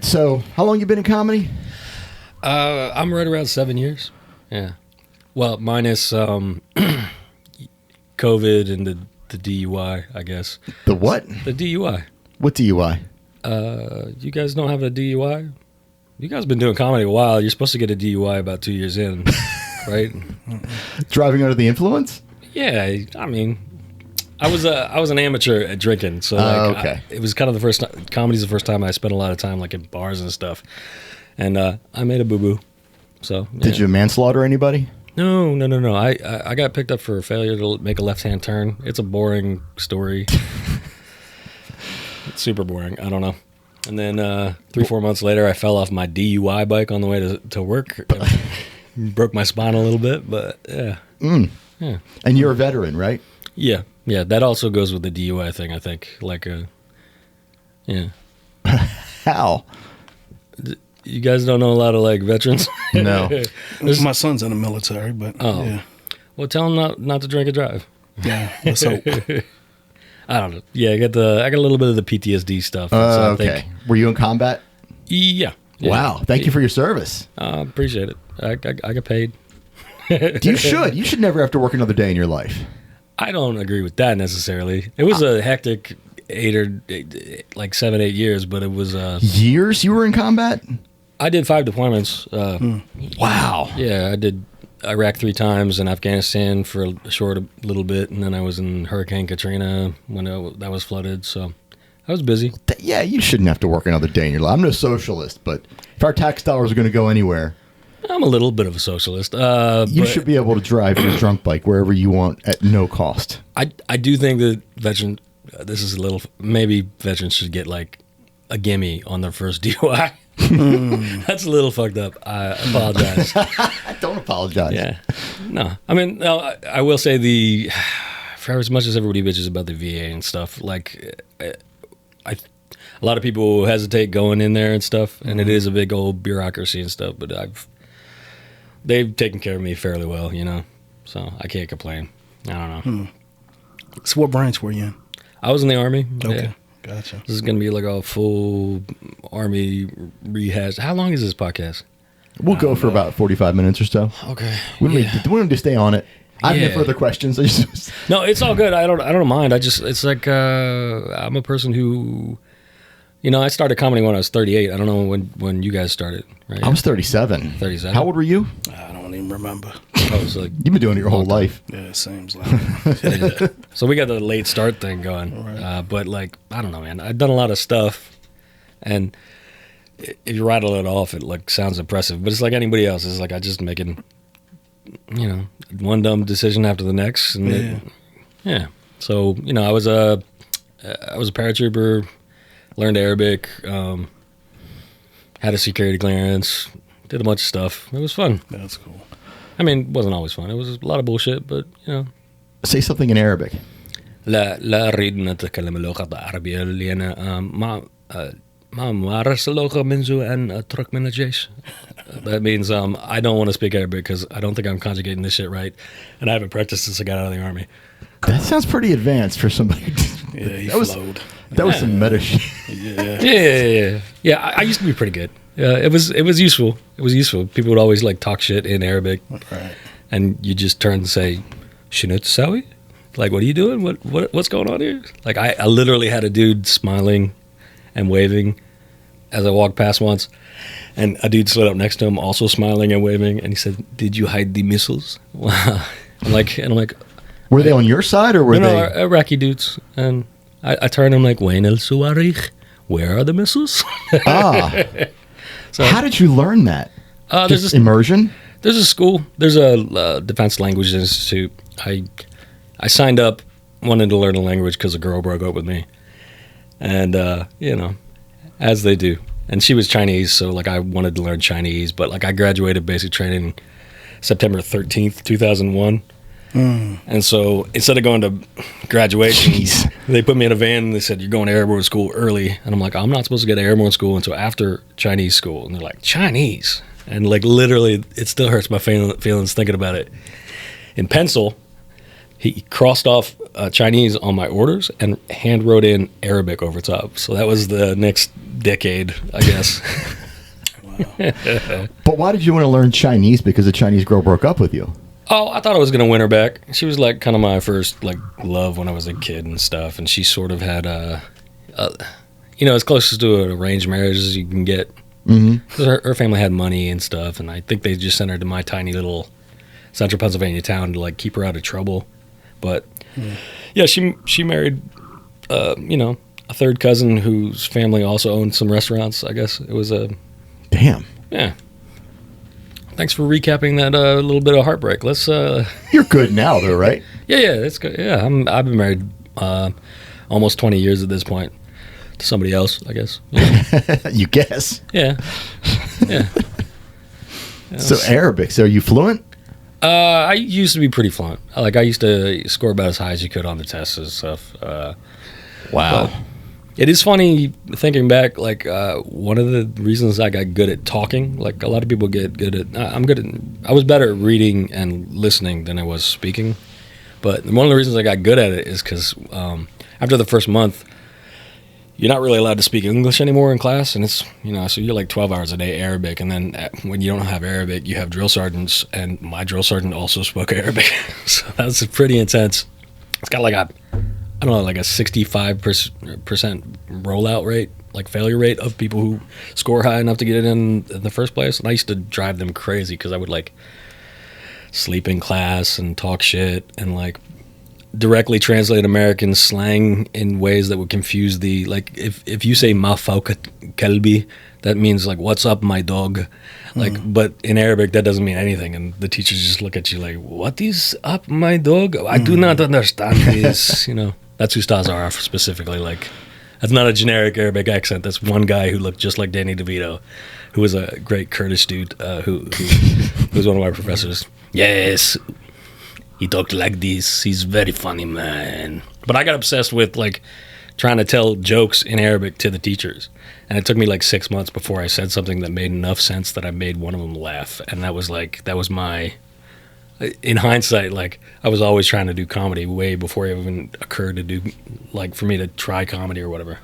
So, how long you been in comedy? I'm right around 7 years. Yeah. Well, minus COVID and the DUI, I guess. The what? The DUI. What DUI? You guys don't have a DUI? You guys been doing comedy a while. You're supposed to get a DUI about 2 years in, right? Driving under the influence? Yeah, I mean, I was an amateur at drinking, so okay. it was kind of the first time. Comedy's the first time I spent a lot of time like in bars and stuff, and I made a boo boo. So yeah. Did you manslaughter anybody? No. I got picked up for failure to make a left-hand turn. It's a boring story. It's super boring. I don't know. And then 3-4 months later, I fell off my DUI bike on the way to work. Broke my spine a little bit, but yeah. Yeah. And you're a veteran, right? Yeah. That also goes with the DUI thing, I think. Yeah. How? You guys don't know a lot of like veterans? No. My son's in the military, but yeah. Well, tell him not to drink and drive. Yeah, let's hope. I don't know. Yeah, I got a little bit of the PTSD stuff. Okay. Were you in combat? Yeah. Wow. Thank you for your service. Appreciate it. I got paid. You should. You should never have to work another day in your life. I don't agree with that necessarily. It was a hectic 7, 8 years, but it was years you were in combat? I did 5 deployments. Wow. Yeah, I did Iraq 3 times and Afghanistan for a little bit, and then I was in Hurricane Katrina when that was flooded. So I was busy. Yeah, you shouldn't have to work another day in your life. I'm no socialist, but if our tax dollars are going to go anywhere, I'm a little bit of a socialist. You should be able to drive your drunk bike wherever you want at no cost. I do think that veterans, this is a little, maybe veterans should get like a gimme on their first DUI. That's a little fucked up. I apologize. Don't apologize. Yeah. No. I mean, no, I will say for as much as everybody bitches about the VA and stuff, like, a lot of people hesitate going in there and stuff, and it is a big old bureaucracy and stuff, but they've taken care of me fairly well, so I can't complain. I don't know. So what branch were you in? I was in the Army. Okay. Yeah. Gotcha. This is going to be like a full Army rehash. How long is this podcast? We'll go for about 45 minutes or so. Okay. We don't need to stay on it. I have no further questions. No, it's all good. I don't mind. It's like I'm a person who, I started comedy when I was 38. I don't know when you guys started, right? I was 37. 37. How old were you? I don't even remember. I was like, you've been doing it your whole life. Yeah, it seems like. So we got the late start thing going, right. but like I don't know, man. I've done a lot of stuff, and if you rattle it off, it like sounds impressive. But it's like anybody else. It's like I just making, one dumb decision after the next, and So I was a paratrooper, learned Arabic, had a security clearance, did a bunch of stuff. It was fun. That's cool. I mean, it wasn't always fun. It was a lot of bullshit, but Say something in Arabic. لا أريد أن أتكلم اللغة العربية لأن ما مارس اللغة منذ أن أترك من الجيش. That means I don't want to speak Arabic because I don't think I'm conjugating this shit right, and I haven't practiced since I got out of the Army. That sounds pretty advanced for somebody. Yeah, he flowed. flowed. That was some meta shit. Yeah. I used to be pretty good. It was useful. It was useful. People would always like talk shit in Arabic, right? And you just turn and say, "Shinut Sawi," like, "What are you doing? What's going on here?" Like I literally had a dude smiling and waving as I walked past once, and a dude stood up next to him, also smiling and waving, and he said, "Did you hide the missiles?" I'm like, were they on your side or were they? No, Iraqi dudes, and I turned him like, "Wain el Suwarich, where are the missiles?" So, how did you learn that? Just immersion? There's a school. There's a Defense Language Institute. I signed up, wanted to learn a language because a girl broke up with me. And, as they do. And she was Chinese, so, like, I wanted to learn Chinese. But, like, I graduated basic training September 13th, 2001. And so instead of going to graduation, they put me in a van and they said, "You're going to airborne school early." And I'm like, "I'm not supposed to get to airborne school until after Chinese school." And they're like, "Chinese?" And like literally, it still hurts my feelings thinking about it. In pencil, he crossed off Chinese on my orders and hand wrote in Arabic over top. So that was the next decade, I guess. But why did you want to learn Chinese? Because the Chinese girl broke up with you. Oh, I thought I was gonna win her back. She was like kind of my first like love when I was a kid and stuff, and she sort of had as close to an arranged marriage as you can get. Because her family had money and stuff, and I think they just sent her to my tiny little central Pennsylvania town to like keep her out of trouble. But yeah, she married a third cousin whose family also owned some restaurants. I guess it was a Damn. yeah. Thanks for recapping that little bit of heartbreak. Let's. You're good now, though, right? Yeah, it's good. Yeah, I've been married almost 20 years at this point to somebody else, I guess. Yeah. You guess. Yeah. So Arabic. So are you fluent? I used to be pretty fluent. Like I used to score about as high as you could on the tests and stuff. Wow. It is funny thinking back. Like one of the reasons I got good at talking. Like a lot of people get good at. I was better at reading and listening than I was speaking. But one of the reasons I got good at it is because after the first month, you're not really allowed to speak English anymore in class, and it's so you're like 12 hours a day Arabic, and then when you don't have Arabic, you have drill sergeants, and my drill sergeant also spoke Arabic, so that's pretty intense. It's got like a 65% rollout rate, like failure rate of people who score high enough to get it in the first place, and I used to drive them crazy because I would like sleep in class and talk shit and like directly translate American slang in ways that would confuse the like if you say ma fawka kalbi, that means like what's up my dog, like but in Arabic that doesn't mean anything, and the teachers just look at you like what is up my dog, I do not understand this. That's who Ustaz Araf specifically, like that's not a generic Arabic accent. That's one guy who looked just like Danny DeVito, who was a great Kurdish dude who was one of my professors. Yes, he talked like this. He's very funny, man. But I got obsessed with like trying to tell jokes in Arabic to the teachers, and it took me like 6 months before I said something that made enough sense that I made one of them laugh. And that was my. In hindsight, like I was always trying to do comedy way before it even occurred to do, like for me to try comedy or whatever.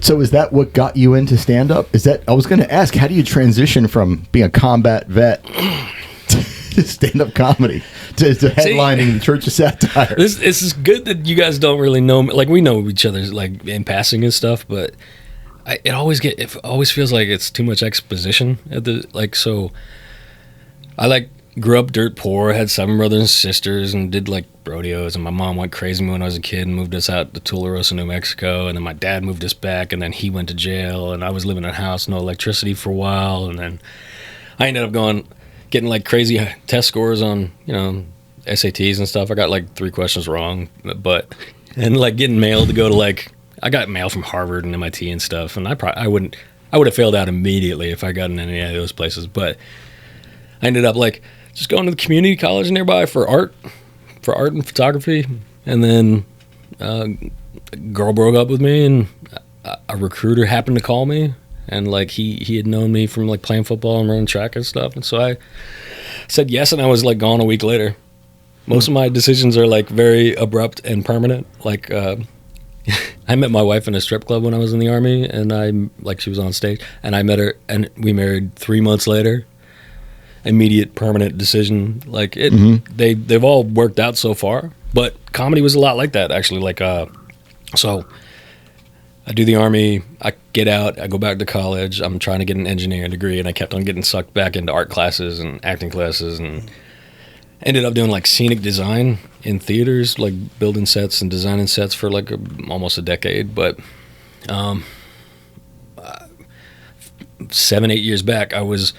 So is that what got you into stand-up? I was going to ask, how do you transition from being a combat vet to stand-up comedy to headlining the Church of Satire? This is good that you guys don't really know me. Like we know each other like in passing and stuff, but it always feels like it's too much exposition so. I like grew up dirt poor, had 7 brothers and sisters, and did like rodeos. And my mom went crazy when I was a kid and moved us out to Tularosa, New Mexico. And then my dad moved us back, and then he went to jail. And I was living in a house, no electricity for a while. And then I ended up getting like crazy test scores on SATs and stuff. I got like 3 questions wrong, and like getting mail to go to like I got mail from Harvard and MIT and stuff. And I would have failed out immediately if I got in any of those places, but. I ended up like just going to the community college nearby for art and photography, and then a girl broke up with me, and a recruiter happened to call me, and like he had known me from like playing football and running track and stuff, and so I said yes, and I was like gone a week later. Most of my decisions are like very abrupt and permanent. Like I met my wife in a strip club when I was in the Army, and she was on stage, and I met her, and we married 3 months later. Immediate permanent decision, like it they've all worked out so far, but comedy was a lot like that actually. Like so I do the Army, I get out, I go back to college, I'm trying to get an engineering degree, and I kept on getting sucked back into art classes and acting classes, and ended up doing like scenic design in theaters, like building sets and designing sets for like almost a decade. But 7-8 years back, I was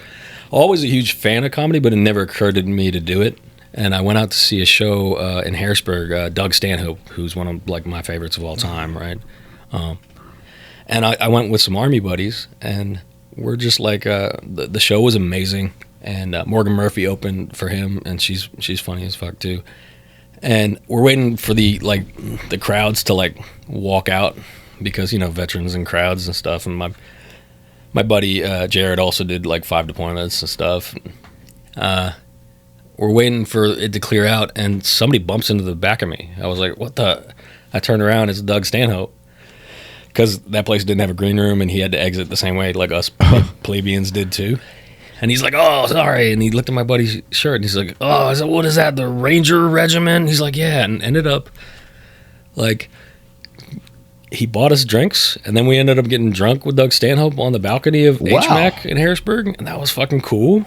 always a huge fan of comedy, but it never occurred to me to do it. And I went out to see a show in Harrisburg, Doug Stanhope, who's one of like my favorites of all time, right? And I went with some Army buddies, and we're just like the show was amazing. And Morgan Murphy opened for him, and she's funny as fuck too. And we're waiting for the crowds to like walk out because veterans and crowds and stuff. And my buddy Jared also did like 5 deployments and stuff. We're waiting for it to clear out, and somebody bumps into the back of me. I was like, what the? I turned around, it's Doug Stanhope. because that place didn't have a green room, and he had to exit the same way like us plebeians did too. And he's like, "Oh, sorry," and he looked at my buddy's shirt, and he's like, "Oh, what is that? The Ranger Regiment?" He's like, "Yeah," and ended up like. He bought us drinks, and then we ended up getting drunk with Doug Stanhope on the balcony of HMAC in Harrisburg, and that was fucking cool.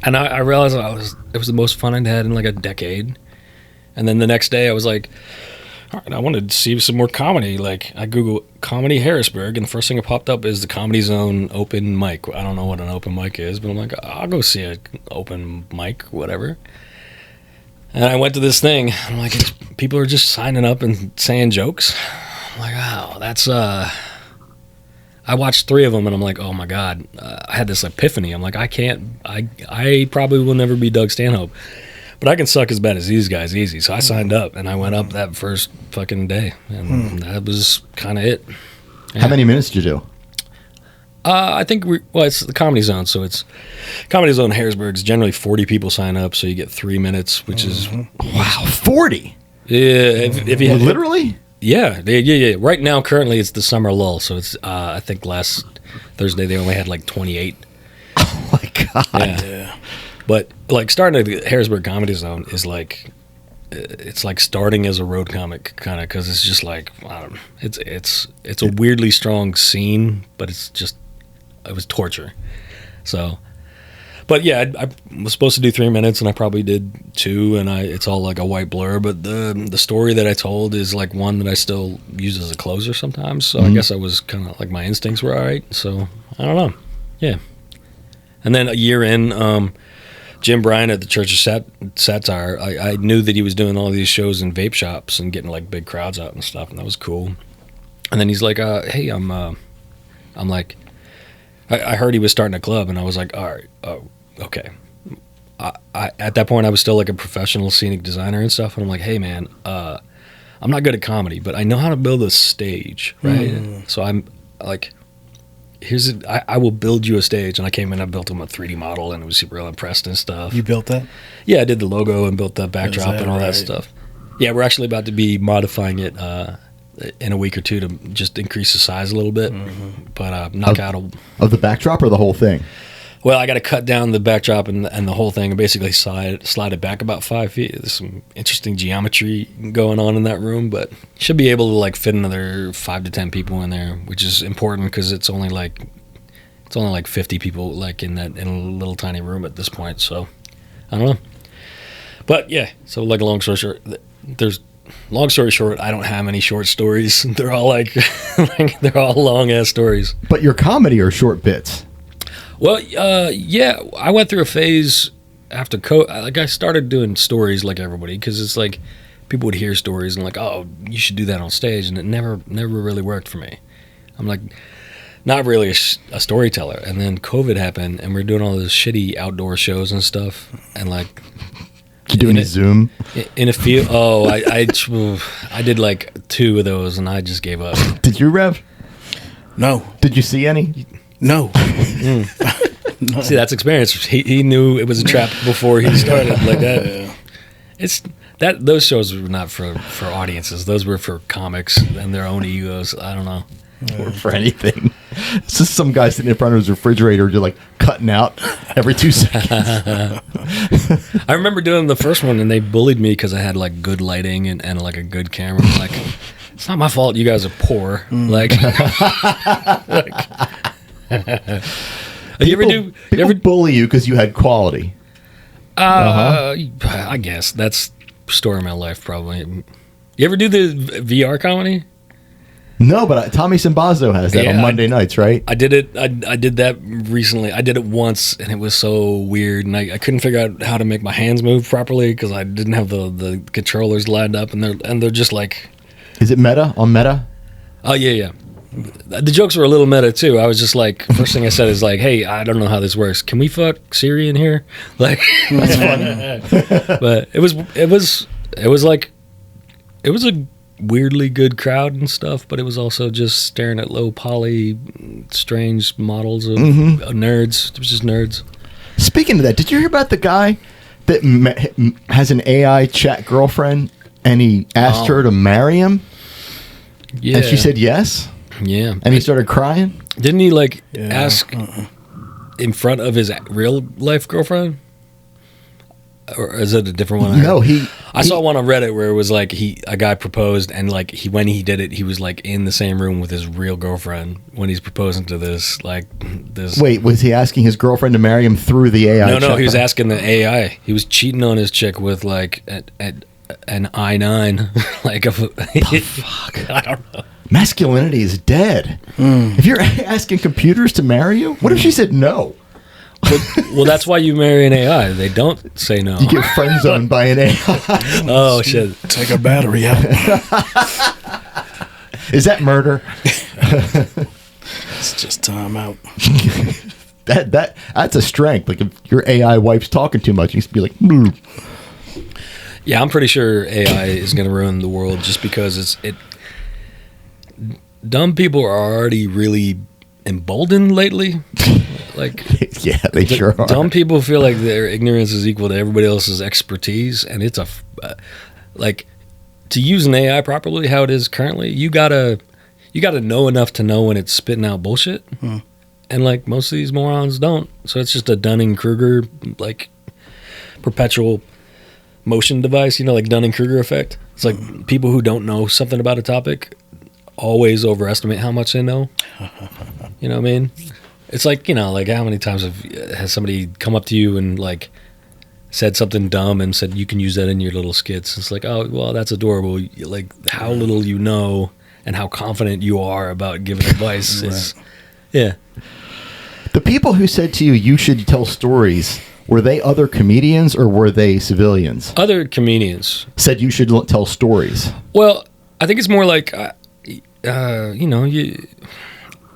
And I realized it was the most fun I'd had in like a decade. And then the next day, I was like, all right, I wanted to see some more comedy. Like, I Googled comedy Harrisburg, and the first thing that popped up is the Comedy Zone open mic. I don't know what an open mic is, but I'm like, I'll go see an open mic, whatever. And I went to this thing. I'm like, people are just signing up and saying jokes. I'm like, wow, that's I watched 3 of them, and I'm like, oh my god, I had this epiphany. I'm like, I probably will never be Doug Stanhope, but I can suck as bad as these guys easy. So I signed up, and I went up that first fucking day, and that was kind of it. Yeah. How many minutes did you do? I think it's the Comedy Zone, so it's Comedy Zone Harrisburg is generally 40 people sign up, so you get 3 minutes, which is wow, 40. Yeah, if you literally. Yeah. Right now, currently, it's the summer lull, so it's I think last Thursday they only had like 28. Oh my god! Yeah. But like starting at the Harrisburg Comedy Zone is like, it's like starting as a road comic kind of, because it's just like it's a weirdly strong scene, but it was torture. So. But yeah, I was supposed to do 3 minutes, and I probably did 2, and it's all like a white blur. But the story that I told is like one that I still use as a closer sometimes. So I guess I was kind of like my instincts were all right. So I don't know. Yeah. And then a year in, Jim Bryan at the Church of Satire, I knew that he was doing all these shows in vape shops and getting like big crowds out and stuff, and that was cool. And then he's like, "Hey, I'm like, I heard he was starting a club," and I was like, "All right, okay." I at that point I was still like a professional scenic designer and stuff, and I'm like, "Hey man, I'm not good at comedy, but I know how to build a stage, right?" So I'm like, I will build you a stage. And I came in, I built him a 3D model, and it was real impressed and stuff. You built that? Yeah, I did the logo and built the backdrop and all that stuff. Yeah, we're actually about to be modifying it in a week or 2 to just increase the size a little bit, but knock out of the backdrop or the whole thing. Well, I got to cut down the backdrop and the whole thing, and basically slide it back about 5 feet. There's some interesting geometry going on in that room, but should be able to like fit another 5 to 10 people in there, which is important because it's only like 50 people like in a little tiny room at this point. So I don't know, but yeah. So like long story short, I don't have any short stories. They're all like they're all long ass stories. But your comedy are short bits. Well, yeah, I went through a phase after COVID. Like, I started doing stories like everybody, because it's like people would hear stories and like, oh, you should do that on stage, and it never really worked for me. I'm like, not really a storyteller. And then COVID happened, and we're doing all those shitty outdoor shows and stuff, and like, you doing a Zoom in a field? Oh, I did like 2 of those, and I just gave up. Did you, Rev? No. Did you see any? No. No. See, that's experience. He knew it was a trap before he started like that. Yeah. It's that those shows were not for audiences. Those were for comics and their own egos. I don't know. Or for anything. It's just some guy sitting in front of his refrigerator just like cutting out every 2 seconds. I remember doing the first one, and they bullied me because I had like good lighting and like a good camera. I'm like, it's not my fault you guys are poor. Like People bully you because you had quality. I guess that's the story of my life, probably. You ever do the VR comedy? No, but Tommy Simbazo has that on Monday nights, right? I did it. I did that recently. I did it once, and it was so weird, and I couldn't figure out how to make my hands move properly because I didn't have the controllers lined up, and they're just like. Is it meta on Meta? Oh yeah. The jokes were a little meta too. I was just like, first thing I said is like, "Hey, I don't know how this works. Can we fuck Siri in here?" Like, that's funny. But it was like, it was a weirdly good crowd and stuff, but it was also just staring at low poly, strange models of nerds. It was just nerds. Speaking of that, did you hear about the guy that has an AI chat girlfriend, and he asked her to marry him? Yeah. And she said yes? Yeah. And he started crying? Didn't he like Yeah. ask in front of his real life girlfriend? Or is it a different one? No, I saw one on Reddit where it was like a guy proposed, and like when he did it, he was like in the same room with his real girlfriend when he's proposing to this Wait, was he asking his girlfriend to marry him through the AI? No, he was chatbot? asking the AI. He was cheating on his chick with like an i9, like a fuck. I don't know. Masculinity is dead. If you're asking computers to marry you, what if she said no? Well, that's why you marry an AI. They don't say no. You get friend zoned by an AI. Oh shit! Take her battery out. Is that murder? It's just time out. That's a strength. Like if your AI wife's talking too much, you used to be like, "Hmm." Yeah, I'm pretty sure AI is going to ruin the world just because dumb people are already really emboldened lately. Like, yeah, they sure are. dumb people feel like their ignorance is equal to everybody else's expertise, and it's like to use an AI properly, how it is currently. You gotta know enough to know when it's spitting out bullshit, and like most of these morons don't. So it's just a Dunning-Kruger like perpetual motion device, like Dunning-Kruger effect. It's like people who don't know something about a topic always overestimate how much they know. You know what I mean? It's like, like how many times has somebody come up to you and like said something dumb and said you can use that in your little skits. It's like, oh, well, that's adorable. Like how little you know and how confident you are about giving advice is, yeah. The people who said to you should tell stories, were they other comedians or were they civilians? Other comedians. Said you should tell stories. Well, I think it's more like,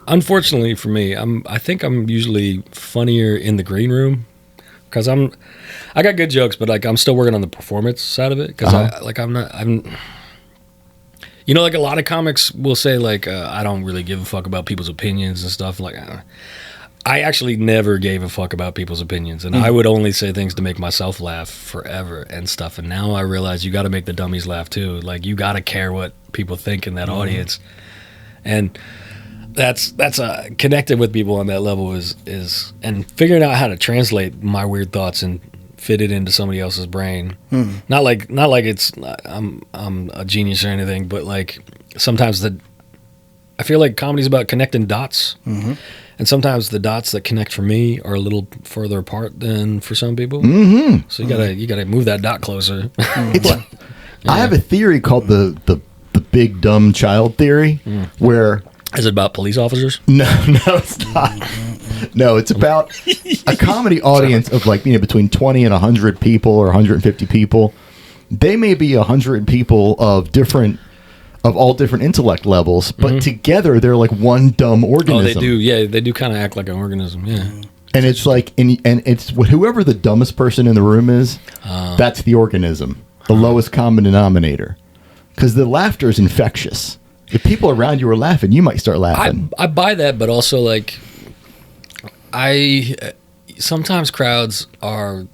unfortunately for me, I think I'm usually funnier in the green room because I got good jokes, but like I'm still working on the performance side of it because like a lot of comics will say like I don't really give a fuck about people's opinions and stuff. Like I actually never gave a fuck about people's opinions, and I would only say things to make myself laugh forever and stuff. And now I realize you got to make the dummies laugh too. Like you got to care what people think in that audience, and that's connected with people on that level is and figuring out how to translate my weird thoughts and fit it into somebody else's brain. Not like it's I'm a genius or anything, but like sometimes I feel like comedy's about connecting dots. And sometimes the dots that connect for me are a little further apart than for some people. So you gotta move that dot closer. I have a theory called the big dumb child theory, where is it about police officers? No, it's not. No, it's about a comedy audience of like between 20 and 100 people or 150 people. They may be 100 people of all different intellect levels, but together they're like one dumb organism. Oh, they do. Yeah, they do kind of act like an organism. Yeah. And it's like, and it's whoever the dumbest person in the room is, that's the organism, the lowest common denominator. Because the laughter is infectious. If people around you are laughing, you might start laughing. I buy that, but also like, sometimes crowds are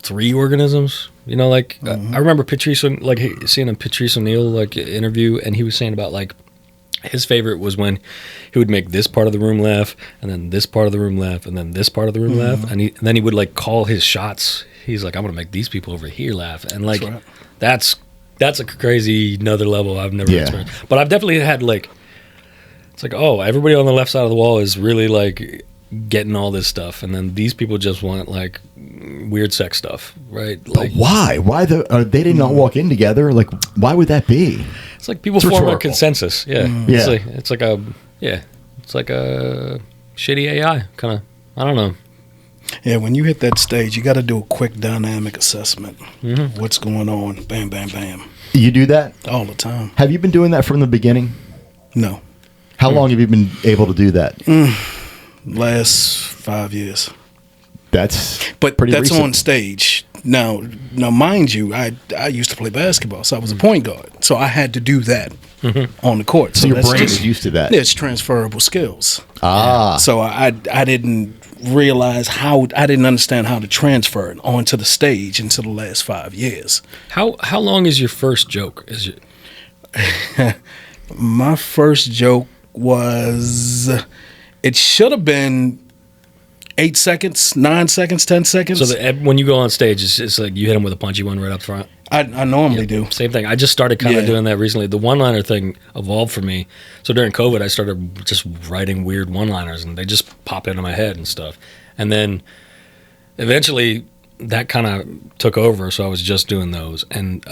three organisms. I remember Patrice, like seeing a Patrice O'Neill like interview, and he was saying about like his favorite was when he would make this part of the room laugh, and then this part of the room laugh, and then this part of the room laugh, and then he would like call his shots. He's like, I'm gonna make these people over here laugh, and like that's a crazy another level I've never experienced. But I've definitely had like, it's like, oh, everybody on the left side of the wall is really like getting all this stuff, and then these people just want like weird sex stuff, right? Like, but why they did not walk in together? Like, why would that be? It's like people form a consensus. It's like a shitty AI kind of. I don't know. Yeah, when you hit that stage, you got to do a quick dynamic assessment. What's going on? Bam, bam, bam. You do that all the time. Have you been doing that from the beginning? No. How long have you been able to do that? Last 5 years. That's recent. On stage. Now, mind you, I used to play basketball, so I was a point guard. So I had to do that on the court. So your brain is used to that. It's transferable skills. So I didn't realize I didn't understand how to transfer it onto the stage until the last 5 years. How long is your first joke? My first joke was, it should have been 8 seconds, 9 seconds, 10 seconds. So when you go on stage, it's like you hit them with a punchy one right up front. I normally do. Same thing. I just started kind of doing that recently. The one-liner thing evolved for me. So during COVID, I started just writing weird one-liners, and they just pop into my head and stuff. And then eventually that kind of took over, so I was just doing those. And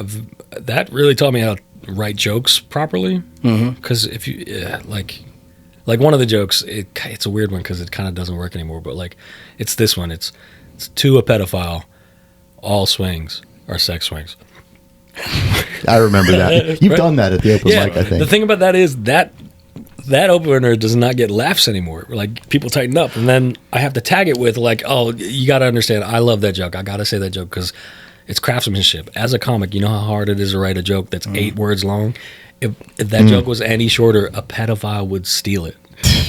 that really taught me how to write jokes properly. Because if you, like one of the jokes, it's a weird one because it kind of doesn't work anymore. But like, it's this one. It's to a pedophile, all swings are sex swings. I remember that. You've done that at the open mic, I think. The thing about that is that opener does not get laughs anymore. Like, people tighten up, and then I have to tag it with like, oh, you got to understand, I love that joke. I got to say that joke because it's craftsmanship. As a comic, you know how hard it is to write a joke that's 8 words long? If that joke was any shorter, a pedophile would steal it.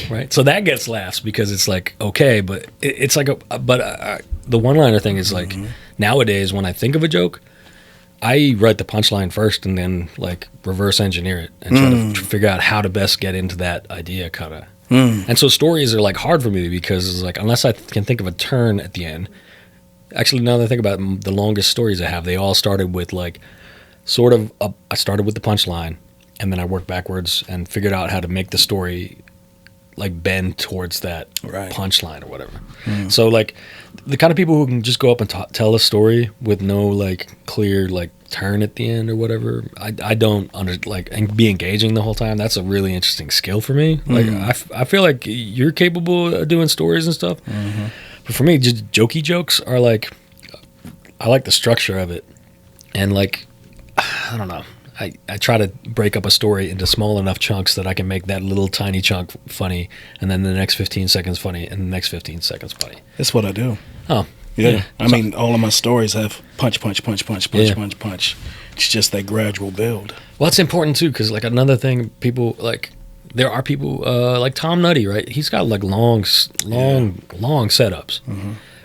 Right? So that gets laughs because it's like, okay, but it's like the one-liner thing is like, nowadays when I think of a joke, I write the punchline first and then like reverse engineer it and try to figure out how to best get into that idea kind of. And so stories are like hard for me because it's like, unless I can think of a turn at the end. Actually, now that I think about it, the longest stories I have, they all started with like sort of I started with the punchline and then I worked backwards and figured out how to make the story like bend towards that punchline or whatever. So like the kind of people who can just go up and tell a story with no like clear like turn at the end or whatever, I don't and be engaging the whole time. That's a really interesting skill for me. Like I feel like you're capable of doing stories and stuff, but for me, just jokey jokes are like, I like the structure of it, and like I don't know. I try to break up a story into small enough chunks that I can make that little tiny chunk funny, and then the next 15 seconds funny, and the next 15 seconds funny. That's what I do. Oh, yeah. I mean, all of my stories have punch, punch, punch, punch, punch, punch, punch. It's just that gradual build. Well, it's important too, because like another thing, people like there are people like Tom Nutty, right? He's got like long setups,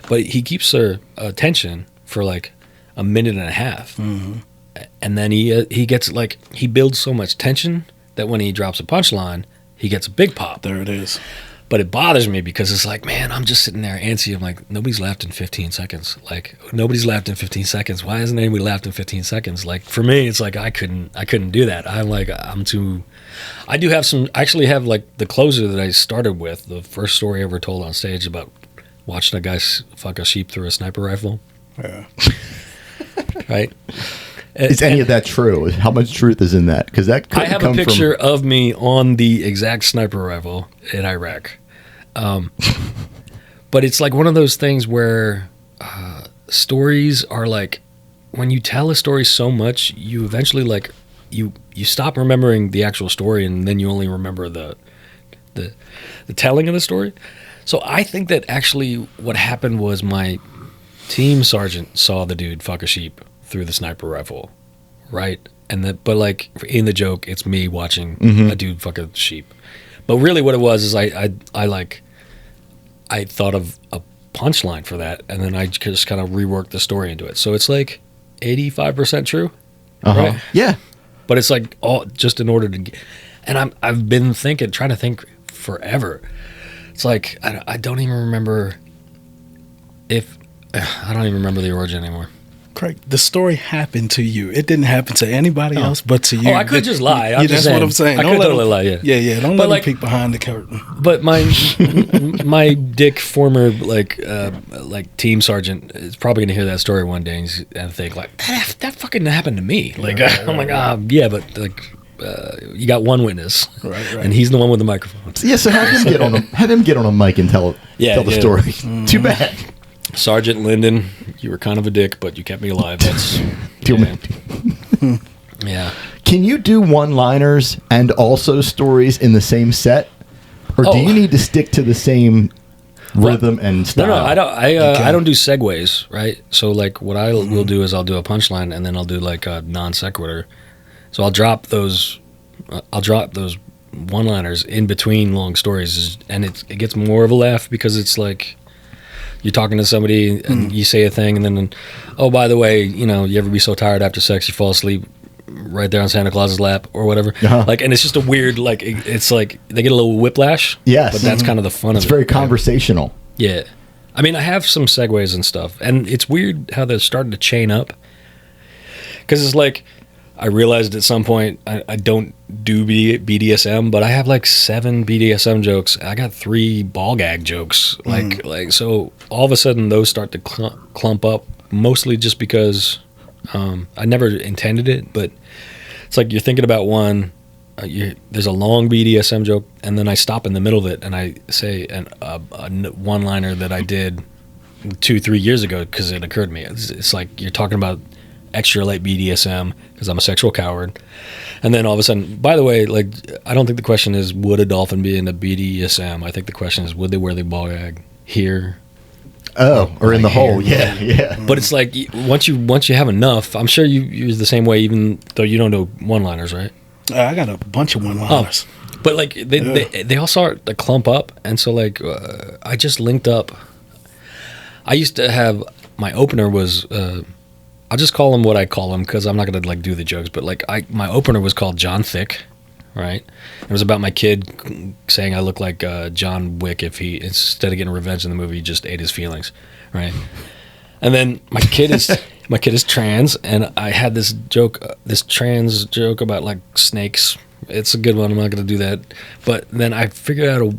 but he keeps their attention for like a minute and a half. And then he gets like, he builds so much tension that when he drops a punchline, he gets a big pop. There it is. But it bothers me because it's like, man, I'm just sitting there antsy. I'm like, nobody's laughed in 15 seconds. Like, nobody's laughed in 15 seconds. Why hasn't anybody laughed in 15 seconds? Like, for me, it's like I couldn't do that. I do have some, I actually have like the closer that I started with, the first story I ever told on stage about watching a guy fuck a sheep through a sniper rifle. Yeah. Right? Is any of that true? How much truth is in that? Because that I have a picture of me on the exact sniper rifle in Iraq. But it's like one of those things where stories are like, when you tell a story so much, you eventually like you stop remembering the actual story, and then you only remember the telling of the story. So I think that actually what happened was my team sergeant saw the dude fuck a sheep through the sniper rifle, right? But like in the joke, it's me watching a dude fuck a sheep. But really, what it was is I thought of a punchline for that, and then I just kind of reworked the story into it. So it's like 85% true, right? Yeah. But it's like all just in order to get, and I've been trying to think forever. It's like I don't even remember I don't even remember the origin anymore. Craig, the story happened to you. It didn't happen to anybody else but to you. Oh, I could just lie. That's what I'm saying. I could totally lie, yeah. Yeah. Don't let them peek behind the curtain. But my dick former like team sergeant is probably gonna hear that story one day and think like that fucking happened to me. Like I'm like yeah, but like you got one witness, right, and he's the one with the microphone. Yeah, so have him get on a mic and tell the story. Mm-hmm. Too bad. Sergeant Linden, you were kind of a dick, but you kept me alive. That's yeah. Can you do one-liners and also stories in the same set, or do you need to stick to the same rhythm and style? No, I don't. I don't do segues, right? So like, what I will do is I'll do a punchline and then I'll do like a non sequitur. So I'll drop those one-liners in between long stories, and it gets more of a laugh because it's like, you're talking to somebody and you say a thing and then, oh, by the way, you know, you ever be so tired after sex you fall asleep right there on Santa Claus's lap or whatever. Uh-huh. Like, and it's just a weird, like, it's like they get a little whiplash. Yes. But that's kind of the fun It's of it. very conversational. Yeah. I mean, I have some segues and stuff, and it's weird how they're starting to chain up. Because it's like, I realized at some point I don't do BDSM, but I have like 7 BDSM jokes. I got 3 ball gag jokes. Like so all of a sudden those start to clump up, mostly just because I never intended it, but it's like you're thinking about one, there's a long BDSM joke, and then I stop in the middle of it and I say a one-liner that I did 2-3 years ago because it occurred to me. It's like you're talking about extra light BDSM because I'm a sexual coward, and then all of a sudden, by the way, like, I don't think the question is would a dolphin be in a BDSM. I think the question is would they wear the ball gag here. Oh, or in the hole. Yeah. But it's like once you have enough, I'm sure you're the same way, even though you don't know one-liners, right? I got a bunch of one-liners. But like they all start to clump up, and so like I just linked up. I used to have my opener was I'll just call him what I call him because I'm not gonna like do the jokes. But like my opener was called John Thick, right? It was about my kid saying I look like John Wick if he, instead of getting revenge in the movie, he just ate his feelings, right? And then my kid is trans, and I had this joke, this trans joke about like snakes. It's a good one. I'm not going to do that. But then I figured out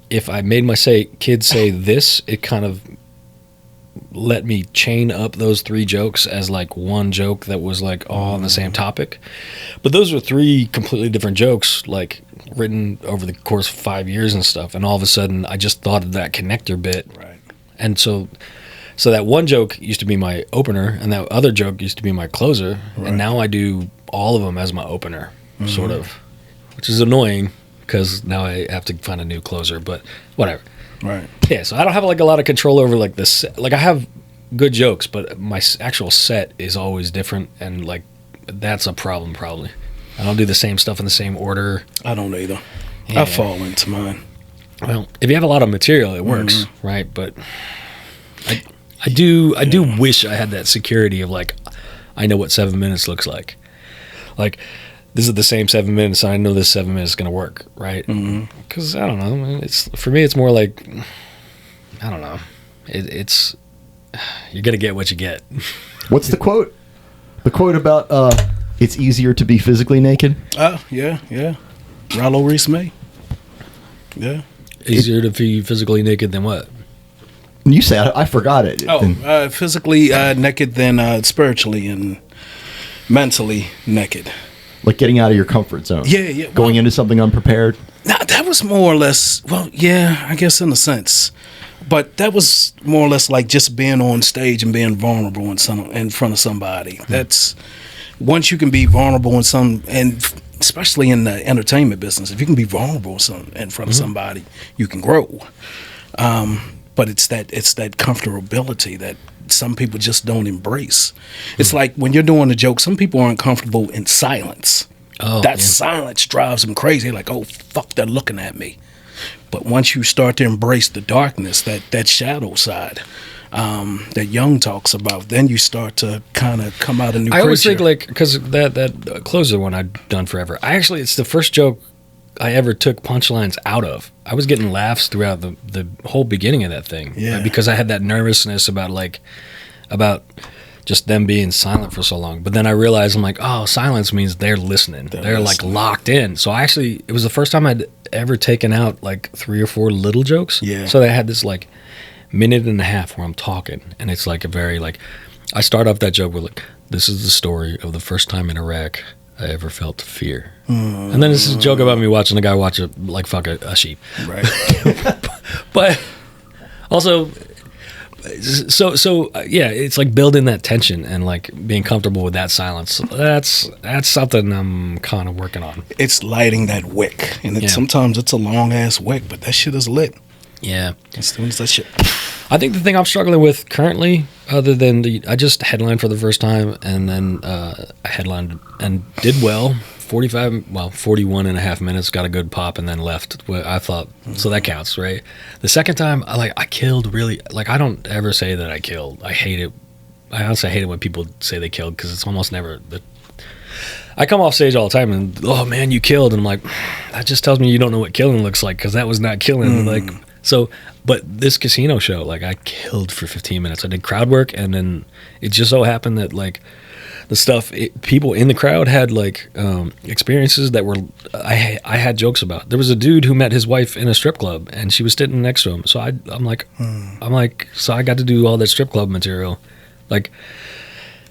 if I made my kid say this, it kind of let me chain up those 3 jokes as like one joke that was like all on the same topic. But those were 3 completely different jokes, like written over the course of 5 years and stuff. And all of a sudden, I just thought of that connector bit, Right. and so that one joke used to be my opener, and that other joke used to be my closer, Right. and now I do all of them as my opener, sort of, which is annoying because now I have to find a new closer, but whatever. Right. Yeah, so I don't have like a lot of control over like this. Like I have good jokes, but my actual set is always different, and like that's a problem probably. I don't do the same stuff in the same order. I don't either. Yeah. I fall into mine. Well, if you have a lot of material, it works, right? But I do wish I had that security of like, I know what 7 minutes looks like. Like, this is the same 7 minutes, and I know this 7 minutes is going to work, right? Because, I don't know, for me, it's more like, I don't know. It's, you're going to get what you get. What's the quote? The quote about, it's easier to be physically naked? Yeah. Rollo Reese May. Yeah. Easier to be physically naked than what? You said I forgot it. Physically naked than spiritually and mentally naked. Like getting out of your comfort zone. Yeah. Going into something unprepared. Now, that was more or less, well, yeah, I guess in a sense. But that was more or less like just being on stage and being vulnerable in front of somebody. That's, once you can be vulnerable and especially in the entertainment business, if you can be vulnerable in front of somebody, you can grow. But it's that comfortability that some people just don't embrace. It's like when you're doing a joke, some people aren't comfortable in silence. Silence drives them crazy. Like, oh, fuck, they're looking at me. But once you start to embrace the darkness, that shadow side that Jung talks about, then you start to kind of come out a new creature. I always think, like, because that closer one I've done forever. it's the first joke I ever took punchlines out of. I was getting laughs throughout the whole beginning of that thing. Yeah. Because I had that nervousness about just them being silent for so long. But then I realized, I'm like, oh, silence means they're listening. They're like locked in. So it was the first time I'd ever taken out like 3 or 4 little jokes. Yeah. So they had this like minute and a half where I'm talking, and it's like a very like, I start off that joke with like, this is the story of the first time in Iraq I ever felt fear. And then this is a joke about me watching a guy watch a sheep. Right. But also, yeah, it's like building that tension and like being comfortable with that silence. That's something I'm kind of working on. It's lighting that wick, and sometimes it's a long ass wick, but that shit is lit. Yeah. As soon as that shit. I think the thing I'm struggling with currently, other than I just headlined for the first time, and then I headlined and did well. 41 and a half minutes, got a good pop, and then left. I thought, so that counts, right? The second time, I killed really, like, I don't ever say that I killed. I hate it. I honestly hate it when people say they killed, because it's almost never I come off stage all the time and, oh man, you killed. And I'm like, that just tells me you don't know what killing looks like, because that was not killing. Like, so, but this casino show, like, I killed for 15 minutes. I did crowd work, and then it just so happened that, like, the stuff, people in the crowd had, like, experiences that were, I had jokes about. There was a dude who met his wife in a strip club, and she was sitting next to him. So I'm like, so I got to do all that strip club material. Like,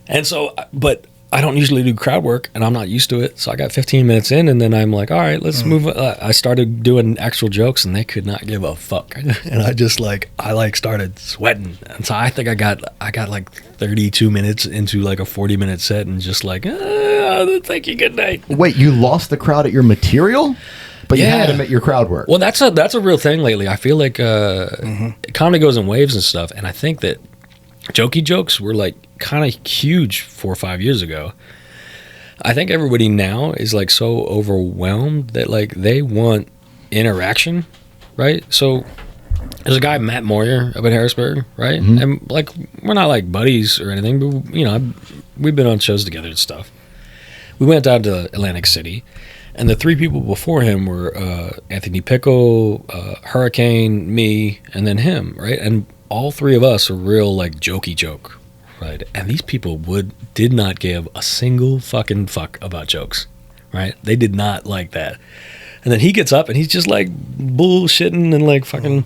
and so, but I don't usually do crowd work, and I'm not used to it. So I got 15 minutes in, and then I'm like, all right, let's move. I started doing actual jokes, and they could not give a fuck. And I just started sweating. And so I think I got like 32 minutes into like a 40-minute set, and just like, thank you, good night. Wait, you lost the crowd at your material? But you had them at your crowd work. Well, that's a real thing lately. I feel like comedy goes in waves and stuff, and I think that jokey jokes were like kind of huge 4 or 5 years ago. I think everybody now is like so overwhelmed that like they want interaction, right? So there's a guy, Matt Moyer, up in Harrisburg, right? And like, we're not like buddies or anything, but you know, we've been on shows together and stuff. We went down to Atlantic City, and the 3 people before him were Anthony Pickle, Hurricane, me, and then him, right? And all 3 of us are real like jokey joke, right? And these people did not give a single fucking fuck about jokes, right? They did not like that. And then he gets up and he's just like bullshitting and like fucking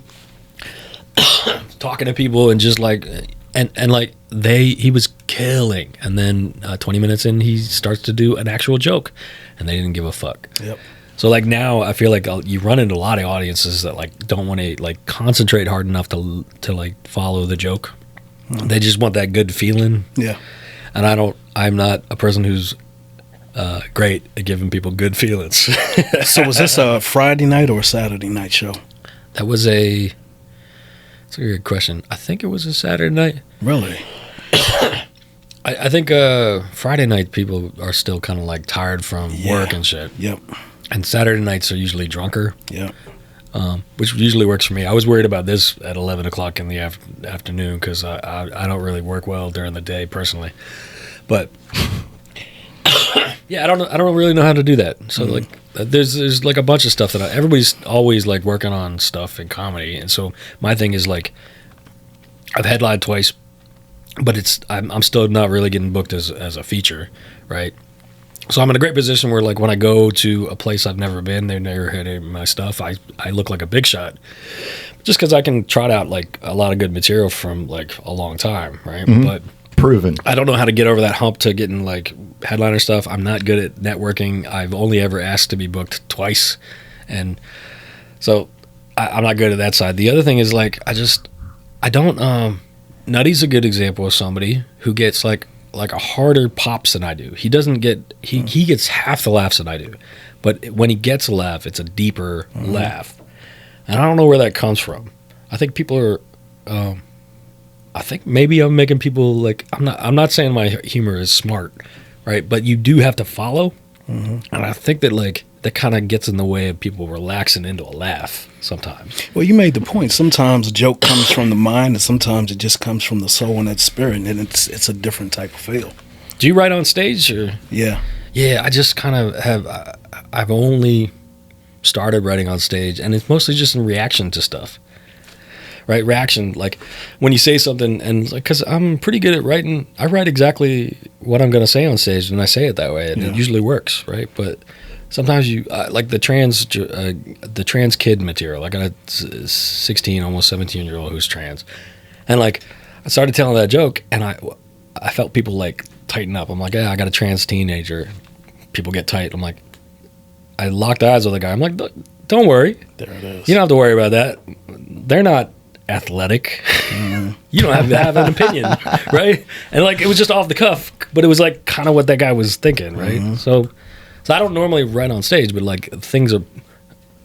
talking to people, and just like and like he was killing. And then 20 minutes in, he starts to do an actual joke, and they didn't give a fuck. Yep. So like now I feel like you run into a lot of audiences that like don't want to like concentrate hard enough to like follow the joke. They just want that good feeling. Yeah. And I'm not a person who's great at giving people good feelings. So was this a Friday night or a Saturday night show? That's a good question. I think it was a Saturday night. Really? I think Friday night people are still kind of like tired from work and shit. Yep. And Saturday nights are usually drunker. Yeah. Which usually works for me. I was worried about this at 11 o'clock in the afternoon, because I don't really work well during the day personally. But yeah, I don't really know how to do that. So like there's like a bunch of stuff that everybody's always like working on stuff in comedy, and so my thing is like I've headlined twice, but I'm still not really getting booked as a feature, right? So I'm in a great position where, like, when I go to a place I've never been, they've never had any of my stuff, I look like a big shot. Just because I can trot out, like, a lot of good material from, like, a long time, right? But proven. I don't know how to get over that hump to getting, like, headliner stuff. I'm not good at networking. I've only ever asked to be booked twice. And so I'm not good at that side. The other thing is, like, I don't, Nutty's a good example of somebody who gets, like a harder pops than I do. He doesn't get he gets half the laughs that I do, but when he gets a laugh, it's a deeper laugh, and I don't know where that comes from. I think people are. I think maybe I'm making people like I'm not saying my humor is smart, right? But you do have to follow, and I think that like that kind of gets in the way of people relaxing into a laugh sometimes. Well, you made the point. Sometimes a joke comes from the mind, and sometimes it just comes from the soul and that spirit, and it's a different type of feel. Do you write on stage? Or? Yeah. Yeah, I just kind of have. I've only started writing on stage, and it's mostly just in reaction to stuff. Right, reaction, like when you say something, and like, because I'm pretty good at writing, I write exactly what I'm going to say on stage, and I say it that way, and it usually works, right? But sometimes you like the trans kid material. I got a 16, almost 17-year-old who's trans, and like I started telling that joke, and I felt people like tighten up. I'm like, yeah, I got a trans teenager. People get tight. I'm like, I locked eyes with the guy. I'm like, don't worry. There it is. You don't have to worry about that. They're not athletic. You don't have to have an opinion, right? And like it was just off the cuff, but it was like kind of what that guy was thinking, right? So I don't normally write on stage, but like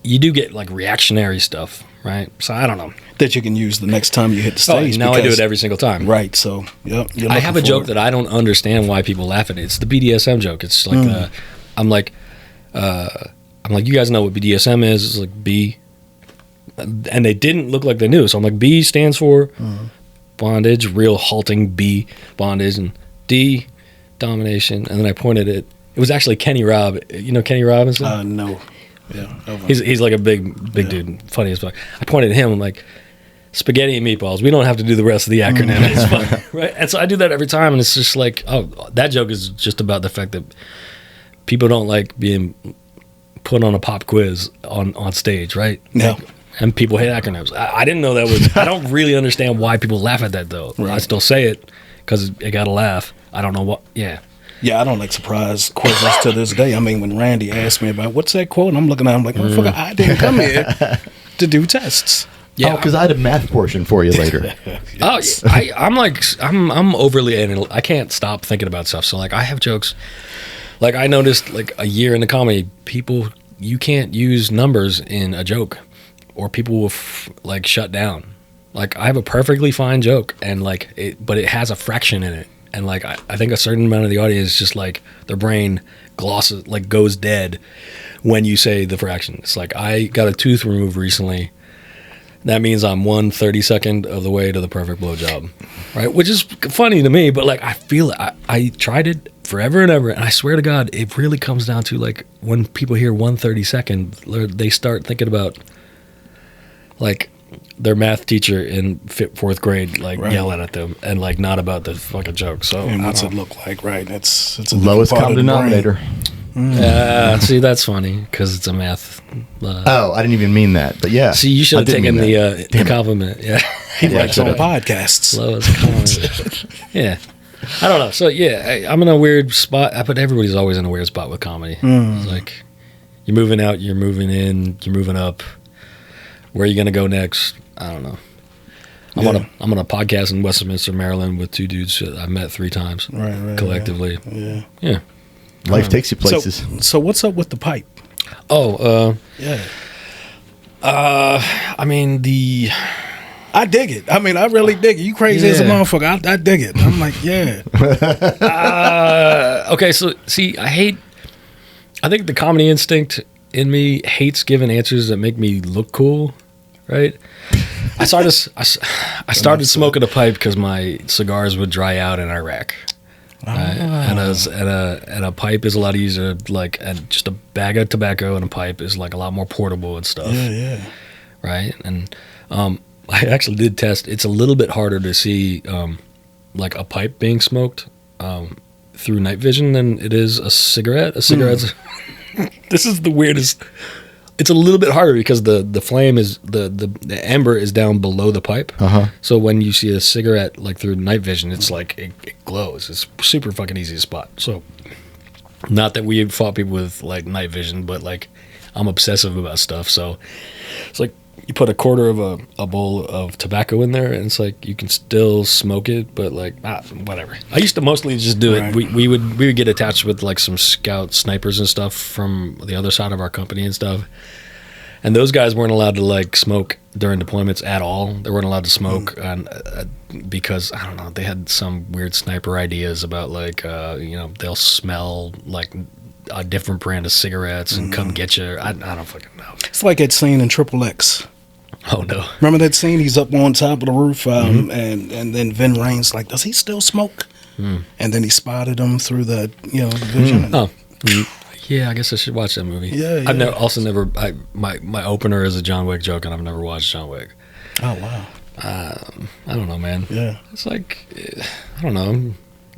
you do get like reactionary stuff, right? So I don't know that you can use the next time you hit the stage. Now I do it every single time, right? So yep, I have a joke that I don't understand why people laugh at it. It's the BDSM joke. It's like I'm like you guys know what BDSM is? It's like B. And they didn't look like they knew. So I'm like, B stands for bondage, real halting B, bondage, and D, domination. And then I pointed at It was actually Kenny Robb. You know Kenny Robinson? No. Yeah. He's like a big dude, funny as fuck. I pointed at him. I'm like, spaghetti and meatballs. We don't have to do the rest of the acronym. It's fun, right? And so I do that every time, and it's just like, oh, that joke is just about the fact that people don't like being put on a pop quiz on stage, right? No. Like, and people hate acronyms. I didn't know that was. I don't really understand why people laugh at that though. Right. I still say it because it got a laugh. I don't know what. Yeah. Yeah, I don't like surprise quizzes to this day. I mean, when Randy asked me about what's that quote, and I'm looking at him like, motherfucker, I didn't come here to do tests. Yeah, because I had a math portion for you later. Yes. I'm overly anal. I can't stop thinking about stuff. So like, I have jokes. Like I noticed, like a year into comedy, you can't use numbers in a joke, or people will like shut down. Like I have a perfectly fine joke, and like but it has a fraction in it. And like I think a certain amount of the audience just like their brain glosses, like goes dead when you say the fraction. It's like I got a tooth removed recently. That means I'm 1/32 of the way to the perfect blowjob, right? Which is funny to me, but like I feel it. I tried it forever and ever, and I swear to God, it really comes down to like when people hear 1/32, they start thinking about like their math teacher in 4th grade, like yelling at them, and like not about the fucking joke. So and what's it look like, right? It's a lowest common denominator. See, that's funny because it's a math. I didn't even mean that, but yeah. See, you should have taken the compliment. Yeah, he writes on podcasts. Lowest common. Yeah, I don't know. So yeah, I'm in a weird spot. But everybody's always in a weird spot with comedy. It's like you're moving out, you're moving in, you're moving up. Where are you gonna go next? I don't know. I'm on a podcast in Westminster, Maryland, with 2 dudes that I've met 3 times collectively. Yeah. Life takes you places. So what's up with the pipe? I mean I dig it. I mean, I really dig it. You crazy as a motherfucker. I dig it. I'm like, yeah. Okay, so see, I think the comedy instinct in me hates giving answers that make me look cool, right? I started smoking a pipe because my cigars would dry out in Iraq. Right? And a pipe is a lot easier, like, and just a bag of tobacco and a pipe is like a lot more portable and stuff. Yeah. Right? And I actually did test. It's a little bit harder to see like a pipe being smoked through night vision than it is a cigarette. A cigarette's this is the weirdest. It's a little bit harder because the flame is the ember is down below the pipe. So when you see a cigarette like through night vision, it's like it glows. It's super fucking easy to spot. So not that we fought people with like night vision, but like I'm obsessive about stuff. So it's like you put a quarter of a bowl of tobacco in there, and it's like you can still smoke it, but like whatever. I used to mostly just do it. We would get attached with like some scout snipers and stuff from the other side of our company and stuff, and those guys weren't allowed to like smoke during deployments at all. They weren't allowed to smoke because I don't know, they had some weird sniper ideas about like they'll smell like a different brand of cigarettes and come get you. I don't fucking know. It's like that scene in X. Oh no! Remember that scene? He's up on top of the roof, and then Vin Rain's like, "Does he still smoke?" And then he spotted him through the vision. Yeah, I guess I should watch that movie. Yeah. I've never. My opener is a John Wick joke, and I've never watched John Wick. Oh wow! I don't know, man. Yeah, it's like I don't know.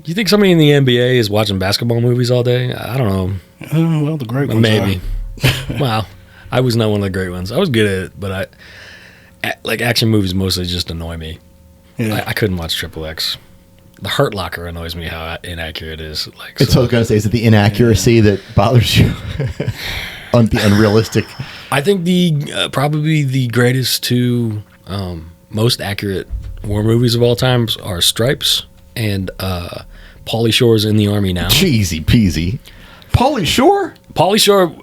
You think somebody in the NBA is watching basketball movies all day? I don't know. Well, the great ones maybe. Wow, I was not one of the great ones. I was good at it, but like action movies mostly just annoy me. Yeah. I couldn't watch X. The Hurt Locker annoys me how inaccurate it is. Like, it's what I was gonna say. Is it the inaccuracy that bothers you? The unrealistic. I think the probably the greatest 2 most accurate war movies of all time are Stripes and Pauly Shore's In the Army Now. Cheesy peasy. Pauly Shore? Pauly Shore,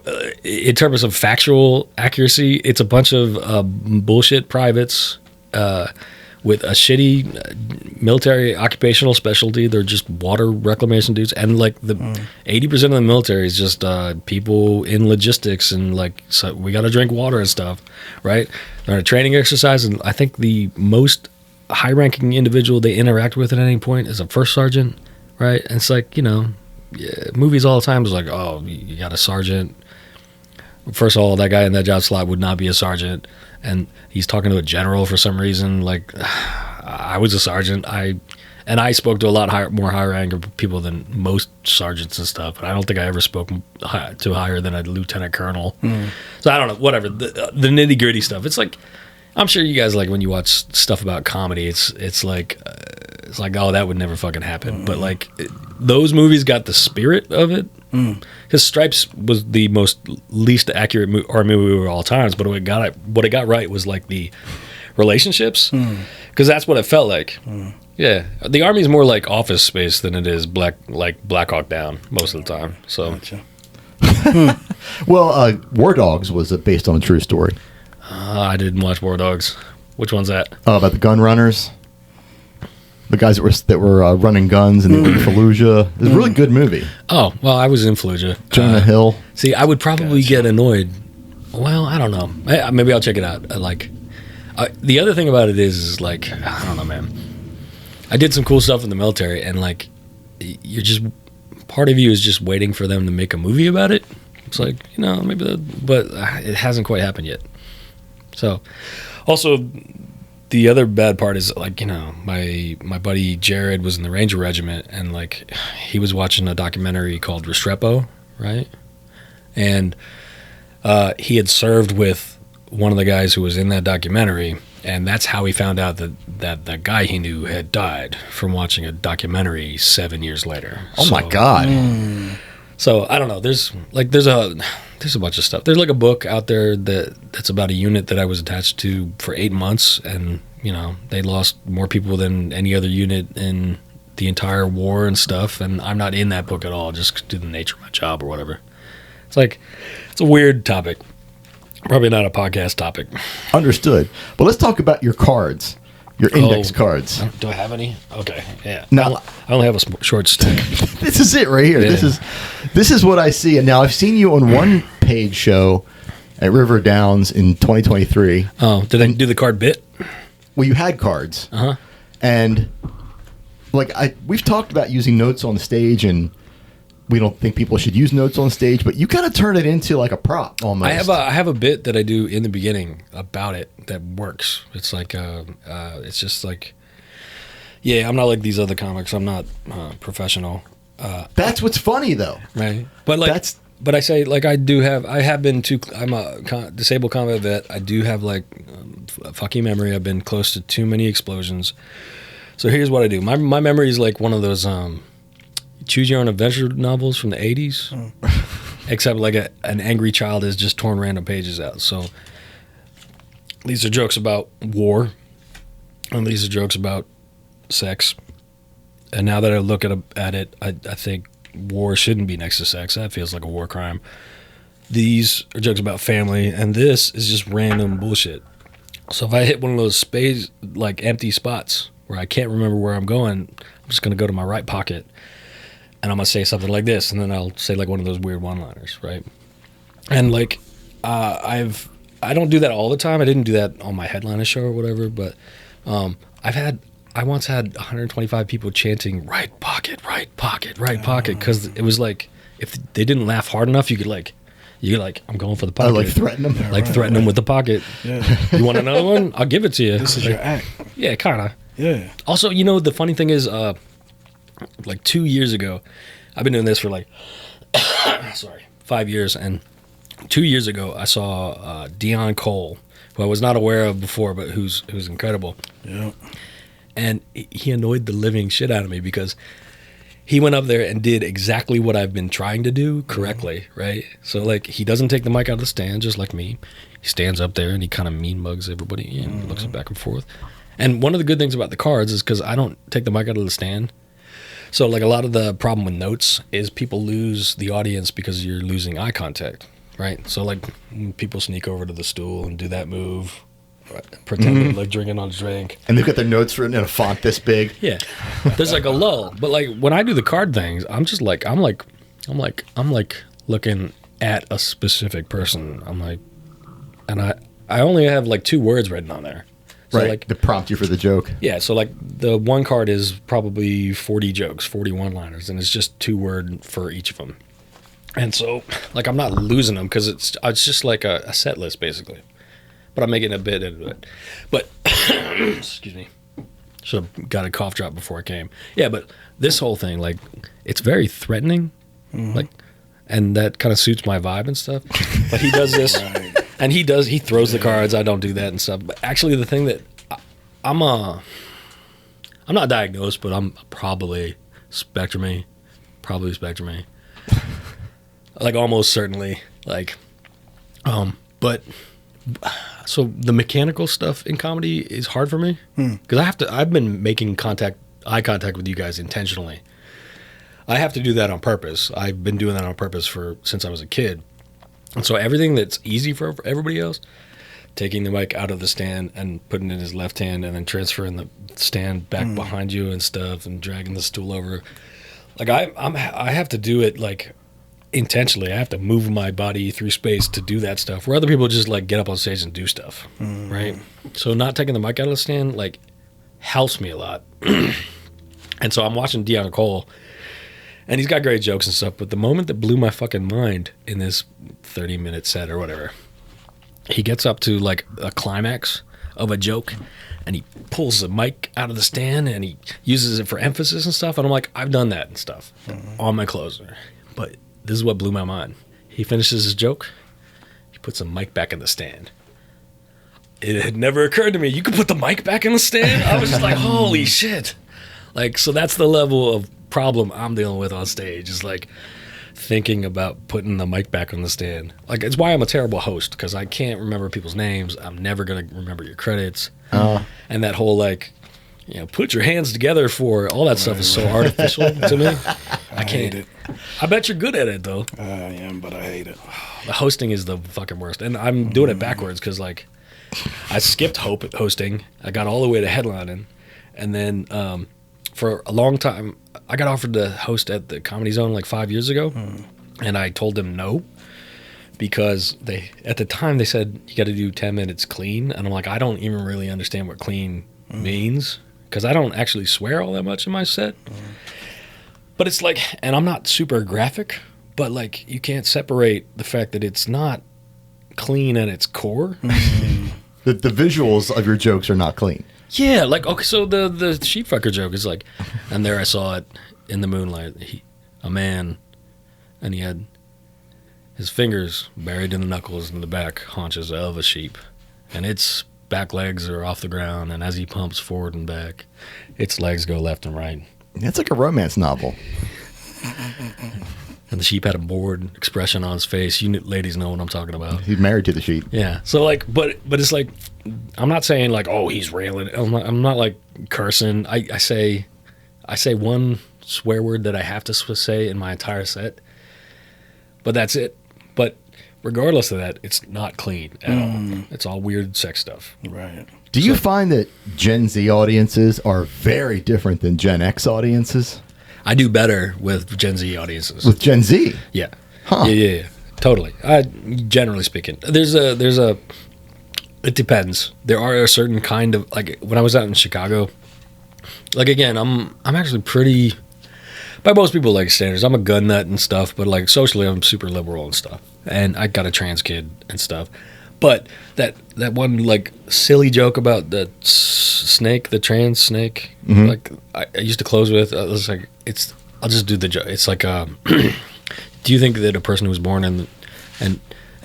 in terms of factual accuracy, it's a bunch of bullshit privates with a shitty military occupational specialty. They're just water reclamation dudes. And like the 80% of the military is just people in logistics and like, so we got to drink water and stuff, right? They're on a training exercise. And I think the most high-ranking individual they interact with at any point is a first sergeant, right? And it's like, movies all the time is like, oh, you got a sergeant. First of all, that guy in that job slot would not be a sergeant, and he's talking to a general for some reason. Like, I was a sergeant. I spoke to a lot more higher rank people than most sergeants and stuff, but I don't think I ever spoke to higher than a lieutenant colonel. So I don't know, whatever. The nitty gritty stuff. It's like, I'm sure you guys like when you watch stuff about comedy, it's like, oh, that would never fucking happen. But like, those movies got the spirit of it. Because Stripes was the least accurate army movie of all times, but what it got right was like the relationships, because that's what it felt like. Yeah, the Army's more like Office Space than it is Black Hawk Down most of the time. So, Gotcha. Well, War Dogs was based on a true story. I didn't watch War Dogs. Which one's that? About the gun runners, the guys that were running guns and they were in Fallujah. It was a really good movie. Oh, well, I was in Fallujah. Jonah Hill. See, I would probably get annoyed. Well, I don't know. Maybe I'll check it out. The other thing about it is like, I don't know, man. I did some cool stuff in the military, and like, you're just, part of you is just waiting for them to make a movie about it. It's like, maybe but it hasn't quite happened yet. So, also, the other bad part is like, my buddy Jared was in the Ranger Regiment, and like, he was watching a documentary called Restrepo, right? And he had served with one of the guys who was in that documentary, and that's how he found out that the guy he knew had died from watching a documentary 7 years later. Oh my God. So I don't know. There's a bunch of stuff. There's like a book out there that's about a unit that I was attached to for 8 months, and they lost more people than any other unit in the entire war and stuff. And I'm not in that book at all, just due to the nature of my job or whatever. It's a weird topic. Probably not a podcast topic. Understood. But let's talk about your cards, your index cards. Do I have any? Okay, yeah. No. I only have a short stick. This is it right here. Yeah. This is what I see. And now I've seen you on one paid show at River Downs in 2023. Oh, did I do the card bit? Well, you had cards. Uh-huh. And we've talked about using notes on the stage, and we don't think people should use notes on stage, but you kind of turn it into like a prop almost. I have a bit that I do in the beginning about it that works. It's like it's just like, yeah, I'm not like these other comics. I'm not professional. That's what's funny though, right? But like but I say like I'm a disabled combat vet. I do have like a fucking memory. I've been close to too many explosions. So here's what I do. My memory is like one of those choose your own adventure novels from the 80s, except like an angry child has just torn random pages out. So these are jokes about war, and these are jokes about sex. And now that I look at it, I think war shouldn't be next to sex. That feels like a war crime. These are jokes about family, and this is just random bullshit. So if I hit one of those space, like empty spots where I can't remember where I'm going, I'm just going to go to my right pocket. And I'm going to say something like this, and then I'll say like one of those weird one-liners, right? And like, I don't do that all the time. I didn't do that on my headliner show or whatever, but I once had 125 people chanting right pocket, because it was like, if they didn't laugh hard enough, you could like, I'm going for the pocket. like threaten them. Threaten them with the pocket. Yeah. You want another one? I'll give it to you. This is your act. Yeah, kind of. Yeah. Also, the funny thing is, like 2 years ago, I've been doing this for like 5 years, and 2 years ago I saw Dion Cole, who I was not aware of before, but who's incredible. Yeah. And he annoyed the living shit out of me because he went up there and did exactly what I've been trying to do correctly, right? So like, he doesn't take the mic out of the stand just like me. He stands up there and he kind of mean mugs everybody and looks back and forth. And one of the good things about the cards is because I don't take the mic out of the stand. So like, a lot of the problem with notes is people lose the audience because you're losing eye contact, right? So like, people sneak over to the stool and do that move, right? Pretend they're like drinking on a drink, And they've got their notes written in a font this big. yeah. There's like a lull, but like when I do the card things, I'm just like I'm like looking at a specific person. I'm like, and I only have like 2 words written on there. So right. like To prompt you for the joke. yeah, so like the one card is probably 40 jokes, 40 one-liners, and it's just 2 word for each of them. And so like I'm not losing them because it's just like a set list basically. But I'm making a bit into it. But excuse me. Should have got a cough drop before I came. Yeah, but this whole thing, like, it's very threatening, like, and that kind of suits my vibe and stuff. But he does this, and he throws the cards. I don't do that and stuff. But actually, the thing that I'm not diagnosed, but I'm probably spectrum-y, like almost certainly, like, but. So the mechanical stuff in comedy is hard for me because I've been making eye contact with you guys intentionally. I have to do that on purpose. I've been doing that on purpose since I was a kid. And so everything that's easy for everybody else, taking the mic out of the stand and putting it in his left hand and then transferring the stand back behind you and stuff and dragging the stool over. Like I have to do it like intentionally. I have to move my body through space to do that stuff where other people just like get up on stage and do stuff, right? So not taking the mic out of the stand like helps me a lot. And so I'm watching Dion Cole and he's got great jokes and stuff, but the moment that blew my fucking mind in this 30-minute set or whatever, he gets up to like a climax of a joke and he pulls the mic out of the stand and he uses it for emphasis and stuff, and I'm like, I've done that and stuff on my closer, but this is what blew my mind. He finishes his joke. He puts the mic back in the stand. It had never occurred to me, you could put the mic back in the stand? I was just like, holy shit. Like, so that's the level of problem I'm dealing with on stage, is like thinking about putting the mic back on the stand. Like, it's why I'm a terrible host, because I can't remember people's names. I'm never going to remember your credits. And that whole, like, you know, put your hands together for all that stuff is so artificial to me. I can't. hate it. I bet you're good at it though. I am, but I hate it. The hosting is the fucking worst, and I'm doing it backwards because like I skipped hosting. I got all the way to headlining, and then for a long time I got offered to host at the Comedy Zone like 5 years ago, and I told them no because at the time they said you got to do 10 minutes clean, and I'm like, I don't even really understand what clean means. Because I don't actually swear all that much in my set. But it's like, and I'm not super graphic, but like you can't separate the fact that it's not clean at its core. The visuals of your jokes are not clean. Yeah, like, okay, so the sheep fucker joke is like, and there I saw it in the moonlight, a man, and he had his fingers buried in the knuckles in the back haunches of a sheep. And its back legs are off the ground, and as he pumps forward and back, its legs go left and right. It's like a romance novel. And the sheep had a bored expression on his face. You ladies know what I'm talking about. He's married to the sheep. Yeah. So like, but it's like, I'm not saying like, oh, he's railing. I'm not like cursing. I say one swear word that I have to say in my entire set, but that's it. But regardless of that, it's not clean at all. It's all weird sex stuff. Right. Do you find that Gen Z audiences are very different than Gen X audiences? I do better with Gen Z audiences. With Gen Z? Yeah. Huh. Yeah. Totally. Generally speaking, there's a. It depends. There are a certain kind of, like when I was out in Chicago. Like again, I'm actually pretty. By most people like standards, I'm a gun nut and stuff, but like socially, I'm super liberal and stuff. And I got a trans kid and stuff. But that one like silly joke about the snake, the trans snake, like I used to close with, I was like, I'll just do the joke. It's like, do you think that a person who's born and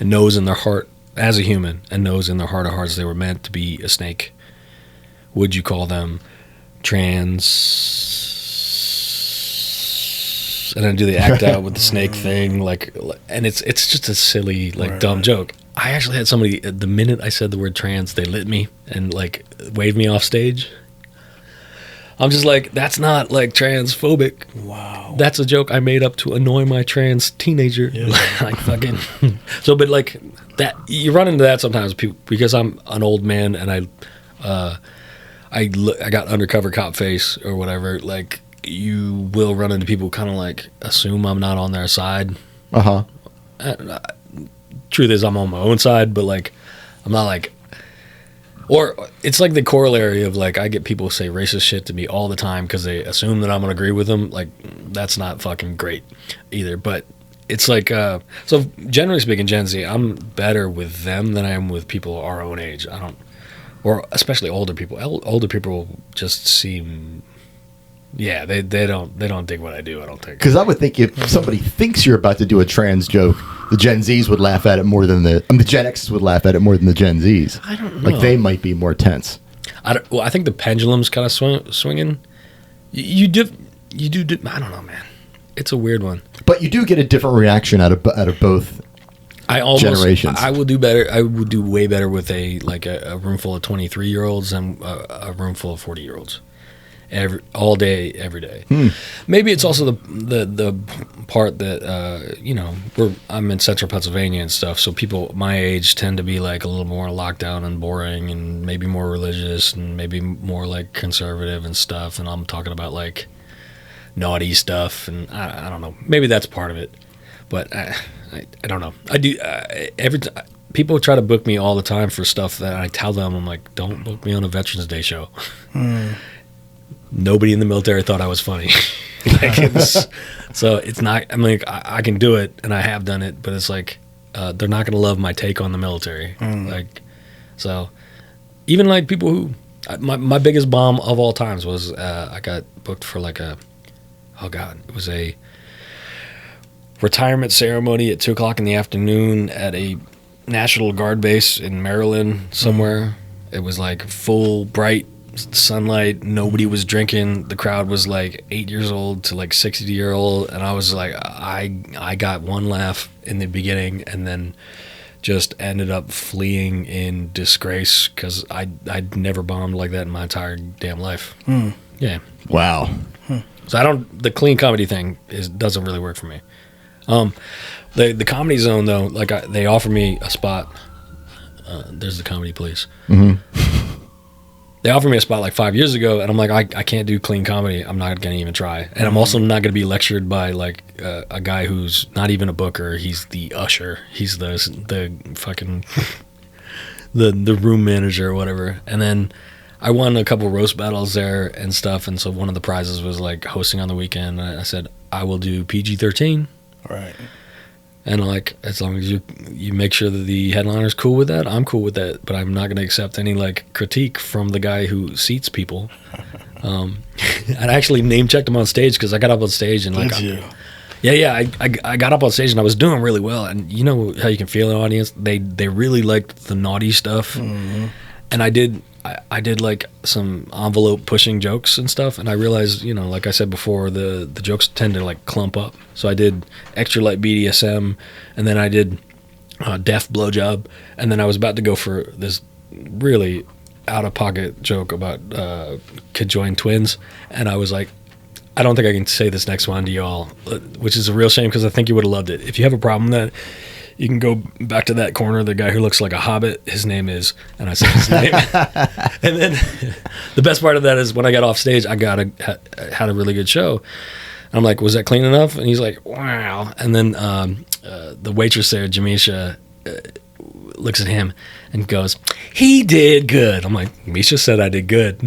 knows in their heart as a human and knows in their heart of hearts they were meant to be a snake, would you call them trans? And then do the act out with the snake thing, like, and it's just a silly, like, dumb joke. I actually had somebody, the minute I said the word trans, they lit me and like waved me off stage. I'm just like, that's not like transphobic. Wow. That's a joke I made up to annoy my trans teenager. Yeah. Like fucking. So, but like that, you run into that sometimes because I'm an old man and I got undercover cop face or whatever. Like you will run into people kind of like assume I'm not on their side. Truth is I'm on my own side, but like I'm not like Or it's like the corollary of like I get people who say racist shit to me all the time because they assume that I'm gonna agree with them. Like that's not fucking great either. But it's like so generally speaking, Gen Z, I'm better with them than I am with people our own age. I don't, or especially older people. Older people just seem. Yeah, they don't dig what I do. I don't think. Because I would think if somebody thinks you're about to do a trans joke, the Gen Zs would laugh at it more than the Gen Xs would laugh at it more than the Gen Zs. I don't know. Like they might be more tense. I think the pendulum's kind of swinging. You do. I don't know, man. It's a weird one. But you do get a different reaction out of both. Generations. I will do better. I would do way better with a room full of 23-year-olds than a room full of 40-year-olds. All day, every day. Maybe it's also the part that I'm in central Pennsylvania and stuff, so people my age tend to be like a little more locked down and boring, and maybe more religious, and maybe more like conservative and stuff. And I'm talking about like naughty stuff, and I don't know. Maybe that's part of it, but I don't know. I do people try to book me all the time for stuff that I tell them I'm like, don't book me on a Veterans Day show. Nobody in the military thought I was funny. So it's not. I'm like I can do it, and I have done it, but it's like they're not gonna love my take on the military. Like so, even like people who my biggest bomb of all times was I got booked for like it was a retirement ceremony at 2:00 in the afternoon at a National Guard base in Maryland somewhere. It was like full bright sunlight, nobody was drinking, the crowd was like 8 years old to like 60-year-old, and I was like I got one laugh in the beginning and then just ended up fleeing in disgrace because I'd never bombed like that in my entire damn life. Yeah. Wow. So the clean comedy thing doesn't really work for me. The Comedy Zone though, like they offer me a spot. There's the Comedy Police. They offered me a spot like 5 years ago, and I'm like, I can't do clean comedy. I'm not going to even try. And I'm also not going to be lectured by like a guy who's not even a booker. He's the usher. He's the fucking the room manager or whatever. And then I won a couple roast battles there and stuff. And so one of the prizes was like hosting on the weekend. And I said, I will do PG-13. Right. And like, as long as you make sure that the headliner's cool with that, I'm cool with that. But I'm not going to accept any like critique from the guy who seats people. I actually name checked him on stage because I got up on stage and like, I got up on stage and I was doing really well. And you know how you can feel an audience? They really liked the naughty stuff, and I did like some envelope pushing jokes and stuff, and I realized, like I said before, the jokes tend to like clump up. So I did extra light BDSM, and then I did deaf blowjob, and then I was about to go for this really out of pocket joke about conjoined twins, and I was like, I don't think I can say this next one to y'all, which is a real shame because I think you would have loved it. If you have a problem with that, you can go back to that corner, the guy who looks like a hobbit, his name is, and I said his name. And then the best part of that is when I got off stage, I had a really good show. I'm like, was that clean enough? And he's like, wow. And then the waitress there, Jamisha, looks at him and goes, he did good. I'm like, Misha said I did good.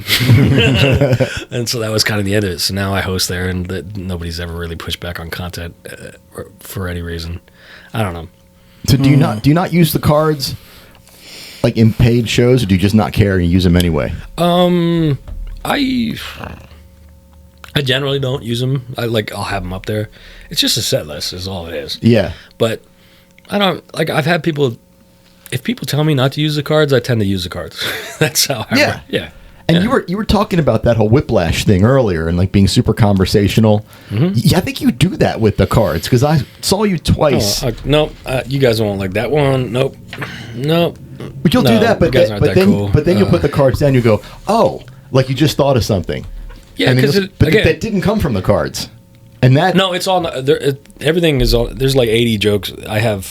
And so that was kind of the end of it. So now I host there, and nobody's ever really pushed back on content for any reason. I don't know. So do you not use the cards like in paid shows, or do you just not care and use them anyway? I generally don't use them. I'll have them up there. It's just a set list is all it is. Yeah. But I don't like. I've had people. If people tell me not to use the cards, I tend to use the cards. That's how I work. Yeah. And you were talking about that whole whiplash thing earlier, and like being super conversational. Yeah, I think you do that with the cards because I saw you twice. Nope, you guys won't like that one. Nope. But you'll do that. But cool. Then you'll put the cards down. You go, oh, like you just thought of something. Yeah, because that didn't come from the cards. And that it's all everything is all. There's like 80 jokes. I have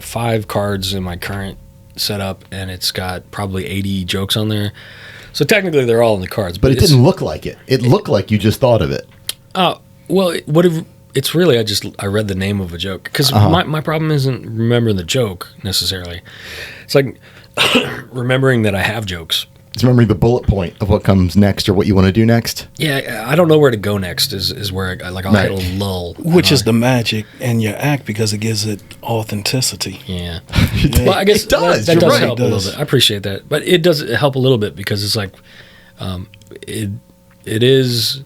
5 cards in my current setup, and it's got probably 80 jokes on there. So technically, they're all in the cards. But it didn't look like it. It looked like you just thought of it. Oh, well, it's really I read the name of a joke. Because my problem isn't remembering the joke, necessarily. It's like, remembering that I have jokes. It's remembering the bullet point of what comes next or what you want to do next. Yeah, I don't know where to go next. Is where I'll Right. hit a lull, Which is the magic in your act because it gives it authenticity. Yeah. Well, I guess It does. that You're does right. help It a little does. bit. I appreciate that, but it does help a little bit because it's like, it is.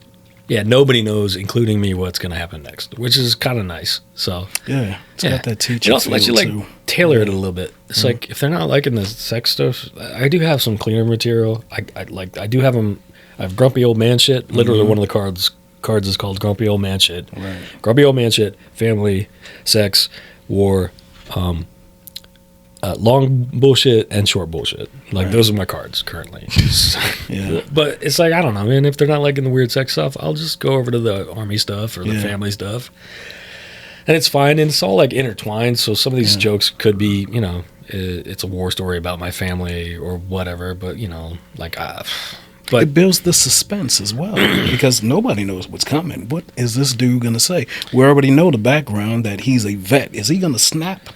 Yeah, nobody knows, including me, what's going to happen next, which is kind of nice. So Yeah, it's got that teacher It also lets you feel, like too. tailor it a little bit. It's like if they're not liking the sex stuff, I do have some cleaner material. I do have them. I have grumpy old man shit. Literally, one of the cards is called grumpy old man shit. Right. Grumpy old man shit. Family, sex, war, long bullshit and short bullshit. Like those are my cards currently. Yeah. But it's like I don't know, man. If they're not liking the weird sex stuff, I'll just go over to the army stuff or the Yeah. family stuff. And it's fine, and it's all like intertwined. So some of these jokes could be, it's a war story about my family or whatever. But like, but It builds the suspense as well because nobody knows what's coming. What is this dude going to say? We already know the background that he's a vet. Is he going to snap?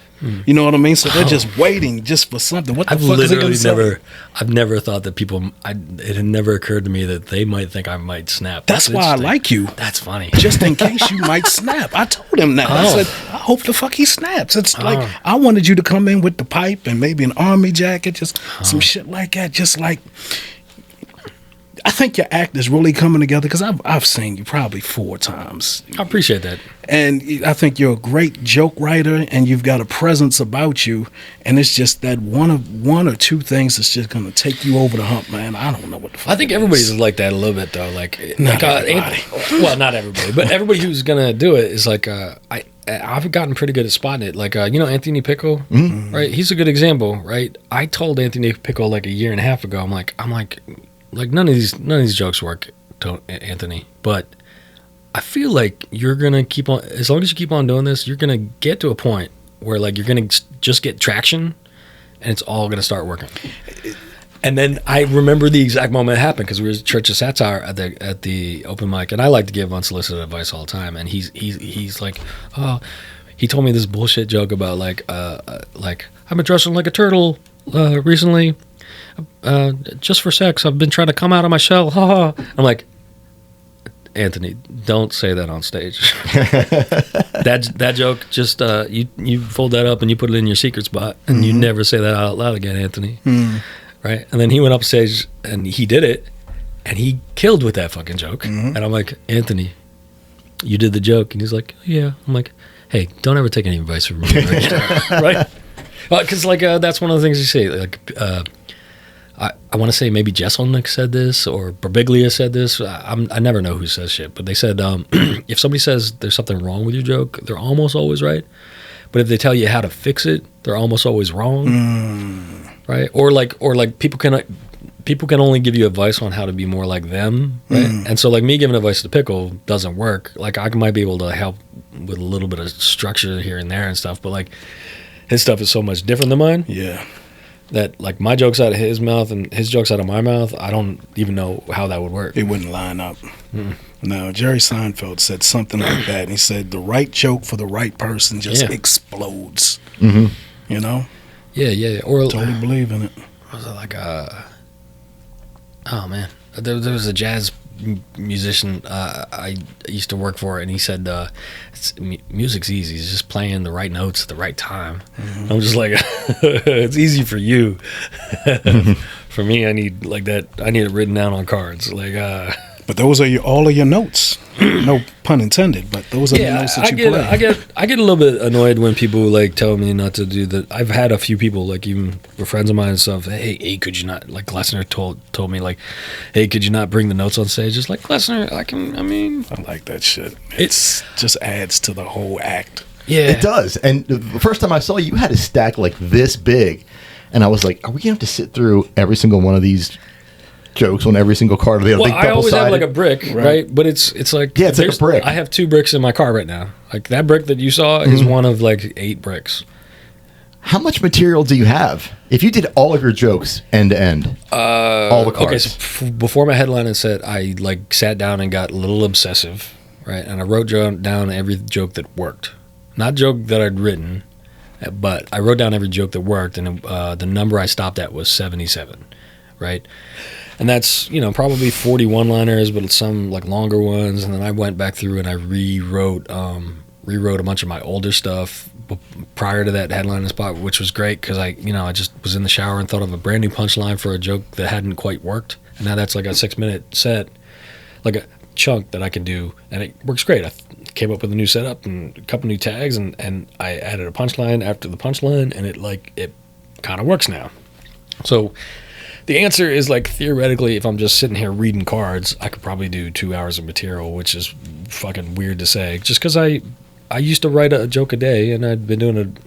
You know what I mean? So they're just waiting just for something. What the I've fuck is he going literally to say? I've never thought that people. It had never occurred to me that they might think I might snap. That's why I interesting. like you. That's funny. Just in case you might snap. I told him that. I Oh. said, I hope the fuck he snaps. It's like, I wanted you to come in with the pipe and maybe an army jacket, just some shit like that. Just like, I think your act is really coming together because I've seen you probably 4 times. I appreciate that. And I think you're a great joke writer and you've got a presence about you. And it's just that one or two things that's just going to take you over the hump, man. I don't know what the fuck I think it everybody's is. like that a little bit though. Like, Not everybody. Well, not everybody, but everybody who's gonna do it is like, I've gotten pretty good at spotting it. Like, Anthony Pickle, right? He's a good example, right? I told Anthony Pickle like a year and a half ago. I'm like, none of these jokes work, Anthony. But I feel like you're gonna keep on, as long as you keep on doing this, you're gonna get to a point where like you're gonna just get traction, and it's all gonna start working. And then I remember the exact moment it happened because we were at Church of Satire at the open mic, and I like to give unsolicited advice all the time. And he's like, oh, he told me this bullshit joke about like I've been dressing like a turtle recently, just for sex. I've been trying to come out of my shell. Ha ha. I'm like, Anthony, don't say that on stage. that joke, just you fold that up and you put it in your secret spot, and you never say that out loud again, Anthony. Right? And then he went up stage and he did it, and he killed with that fucking joke. And I'm like, Anthony, you did the joke, and he's like, yeah. I'm like, hey, don't ever take any advice from me, right? Because that's one of the things you say. Like, I want to say maybe Jesselnick said this or Birbiglia said this. I never know who says shit, but they said if somebody says there's something wrong with your joke, they're almost always right. But if they tell you how to fix it, they're almost always wrong, right? Or like people can only give you advice on how to be more like them, right? And so like me giving advice to Pickle doesn't work. Like I might be able to help with a little bit of structure here and there and stuff, but like his stuff is so much different than mine. Yeah. That like my joke's out of his mouth and his joke's out of my mouth, I don't even know how that would work. It wouldn't line up. No, Jerry Seinfeld said something like that. And he said the right joke for the right person just explodes. You know? Yeah. Or Totally believe in it. was it like oh man, there was a jazz musician I used to work for, and he said music's easy, it's just playing the right notes at the right time. I'm just like it's easy for you. For me, I need like that. I need it written down on cards, like But those are all of your notes. No pun intended, but those are the notes that you play. I get a little bit annoyed when people like tell me not to do that. I've had a few people, like even friends of mine and stuff. Hey, could you not? Like Glessner told me, like, hey, could you not bring the notes on stage? Just like Glessner, I like that shit. It's just adds to the whole act. Yeah, It does. And the first time I saw you had a stack like this big, and I was like, are we gonna have to sit through every single one of these jokes on every single card? Well, I always have like a brick, right? But it's like, yeah, it's like a brick. I have 2 bricks in my car right now. Like that brick that you saw is one of like 8 bricks. How much material do you have? If you did all of your jokes end to end, all the cards. Okay, so before my headline is set, I like sat down and got a little obsessive, right? And I wrote down every joke that worked, not joke that I'd written, But I wrote down every joke that worked, and the number I stopped at was 77, right? And that's, probably 40 one-liners, but some like longer ones. And then I went back through and I rewrote a bunch of my older stuff prior to that headlining spot, which was great because I just was in the shower and thought of a brand new punchline for a joke that hadn't quite worked. And now that's like a 6-minute set, like a chunk that I can do, and it works great. I came up with a new setup and a couple new tags, and I added a punchline after the punchline, and it kind of works now. So the answer is, like, theoretically, if I'm just sitting here reading cards, I could probably do 2 hours of material, which is fucking weird to say, just because I used to write a joke a day, and I'd been doing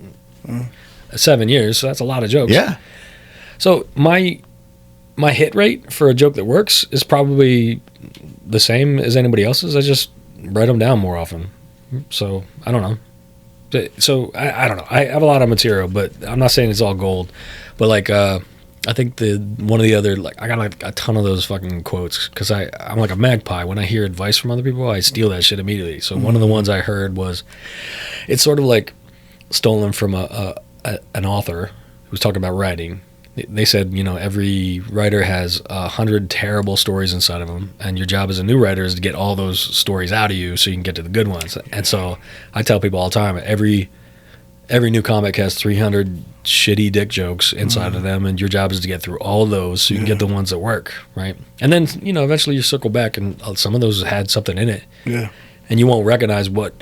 it 7 years, so that's a lot of jokes. Yeah. So my hit rate for a joke that works is probably the same as anybody else's. I just write them down more often. So I don't know. So I don't know. I have a lot of material, but I'm not saying it's all gold. But like I think one of the other, like, I got like a ton of those fucking quotes because I'm like a magpie. When I hear advice from other people, I steal that shit immediately. So one of the ones I heard was, it's sort of like stolen from an author who was talking about writing. They said, every writer has 100 terrible stories inside of them, and your job as a new writer is to get all those stories out of you so you can get to the good ones. And so I tell people all the time, every new comic has 300 shitty dick jokes inside of them, and your job is to get through all of those so you can get the ones that work, right? And then, eventually you circle back, and some of those had something in it. Yeah. And you won't recognize what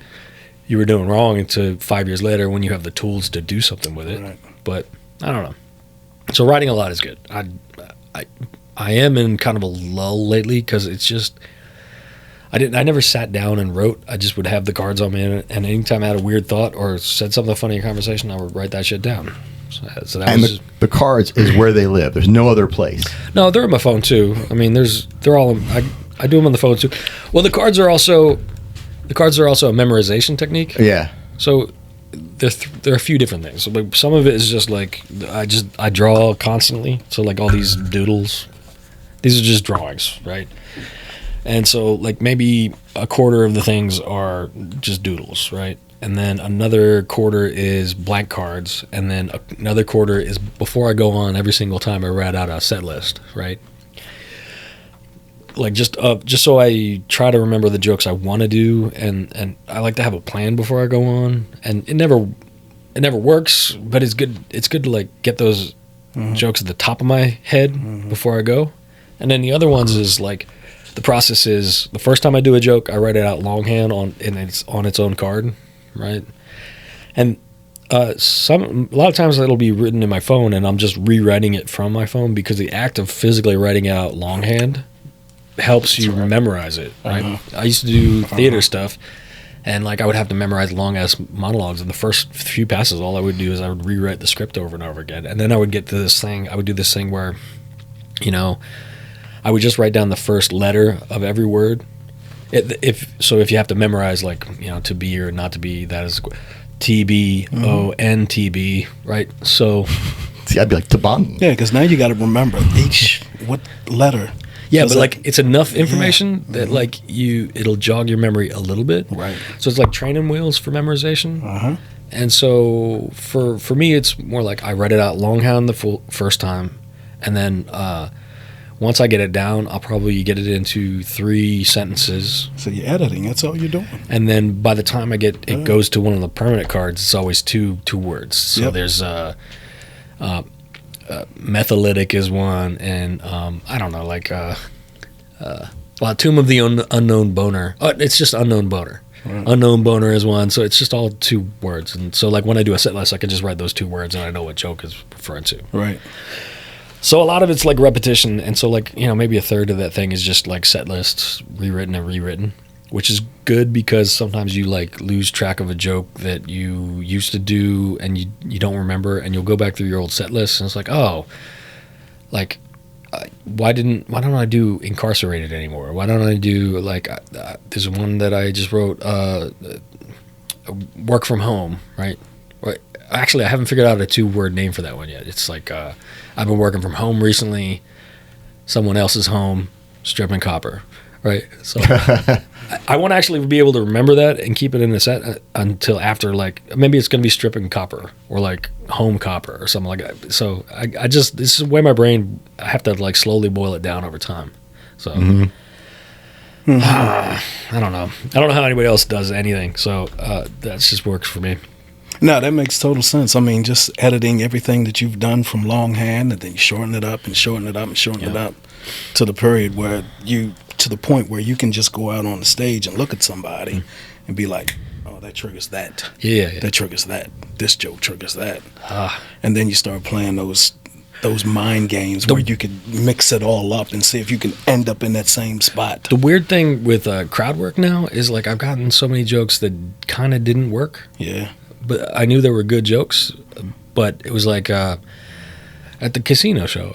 you were doing wrong until 5 years later when you have the tools to do something with it. Right. But I don't know. So writing a lot is good. I am in kind of a lull lately because it's just I never sat down and wrote. I just would have the cards on me, and anytime I had a weird thought or said something funny in conversation, I would write that shit down. So that was the cards is where they live. There's no other place. No, they're on my phone too. I mean, they're all. I do them on the phone too. Well, the cards are also a memorization technique. Yeah. So there are a few different things. So, like, some of it is just like I draw constantly. So like all these doodles, these are just drawings, right? And so like maybe a quarter of the things are just doodles, right? And then another quarter is blank cards, and then another quarter is before I go on every single time I write out a set list, right? Like just so I try to remember the jokes I want to do, and I like to have a plan before I go on. And it never works, but it's good. It's good to like get those jokes at the top of my head before I go. And then the other ones is like the process is the first time I do a joke, I write it out longhand on its own card, right? And a lot of times it'll be written in my phone, and I'm just rewriting it from my phone because the act of physically writing out longhand helps you memorize it, right? I used to do theater stuff, and like I would have to memorize long ass monologues, and the first few passes all I would do is I would rewrite the script over and over again, and then I would get to this thing. I would do this thing where, I would just write down the first letter of every word. If you have to memorize, like, to be or not to be, that is TBONTB, right? So see, I'd be like tabang. Yeah, because now you got to remember what letter. Yeah, but like it's enough information that like it'll jog your memory a little bit. Right. So it's like training wheels for memorization. And so for me, it's more like I write it out longhand the first time, and then once I get it down, I'll probably get it into 3 sentences. So you're editing. That's all you're doing. And then by the time it goes to one of the permanent cards, it's always two words. So there's methylitic is one, and I don't know, like Tomb of the Unknown Boner. Oh, it's just Unknown Boner. Right. Unknown Boner is one, so it's just all 2 words. And so like when I do a set list, I can just write those 2 words, and I know what joke is referring to. Right. So a lot of it's like repetition, and so like maybe a third of that thing is just like set lists rewritten, which is good because sometimes you like lose track of a joke that you used to do and you don't remember, and you'll go back through your old set list and it's like, oh, like why don't I do incarcerated anymore? Why don't I do like there's one that I just wrote work from home, right? Actually, I haven't figured out a 2-word name for that one yet. It's like I've been working from home recently, someone else's home, stripping copper, right? So I won't actually be able to remember that and keep it in the set until after, like, maybe it's going to be stripping copper or like home copper or something like that. So I just, this is the way my brain, I have to like slowly boil it down over time. So I don't know. I don't know how anybody else does anything. So that just works for me. No, that makes total sense. I mean, just editing everything that you've done from longhand, and then you shorten it up and shorten it up and shorten it up to the period where to the point where you can just go out on the stage and look at somebody and be like, oh, that triggers that. Yeah. That triggers that. This joke triggers that. And then you start playing those mind games where you can mix it all up and see if you can end up in that same spot. The weird thing with crowd work now is, like, I've gotten so many jokes that kind of didn't work. Yeah. But I knew they were good jokes, but it was like at the casino show.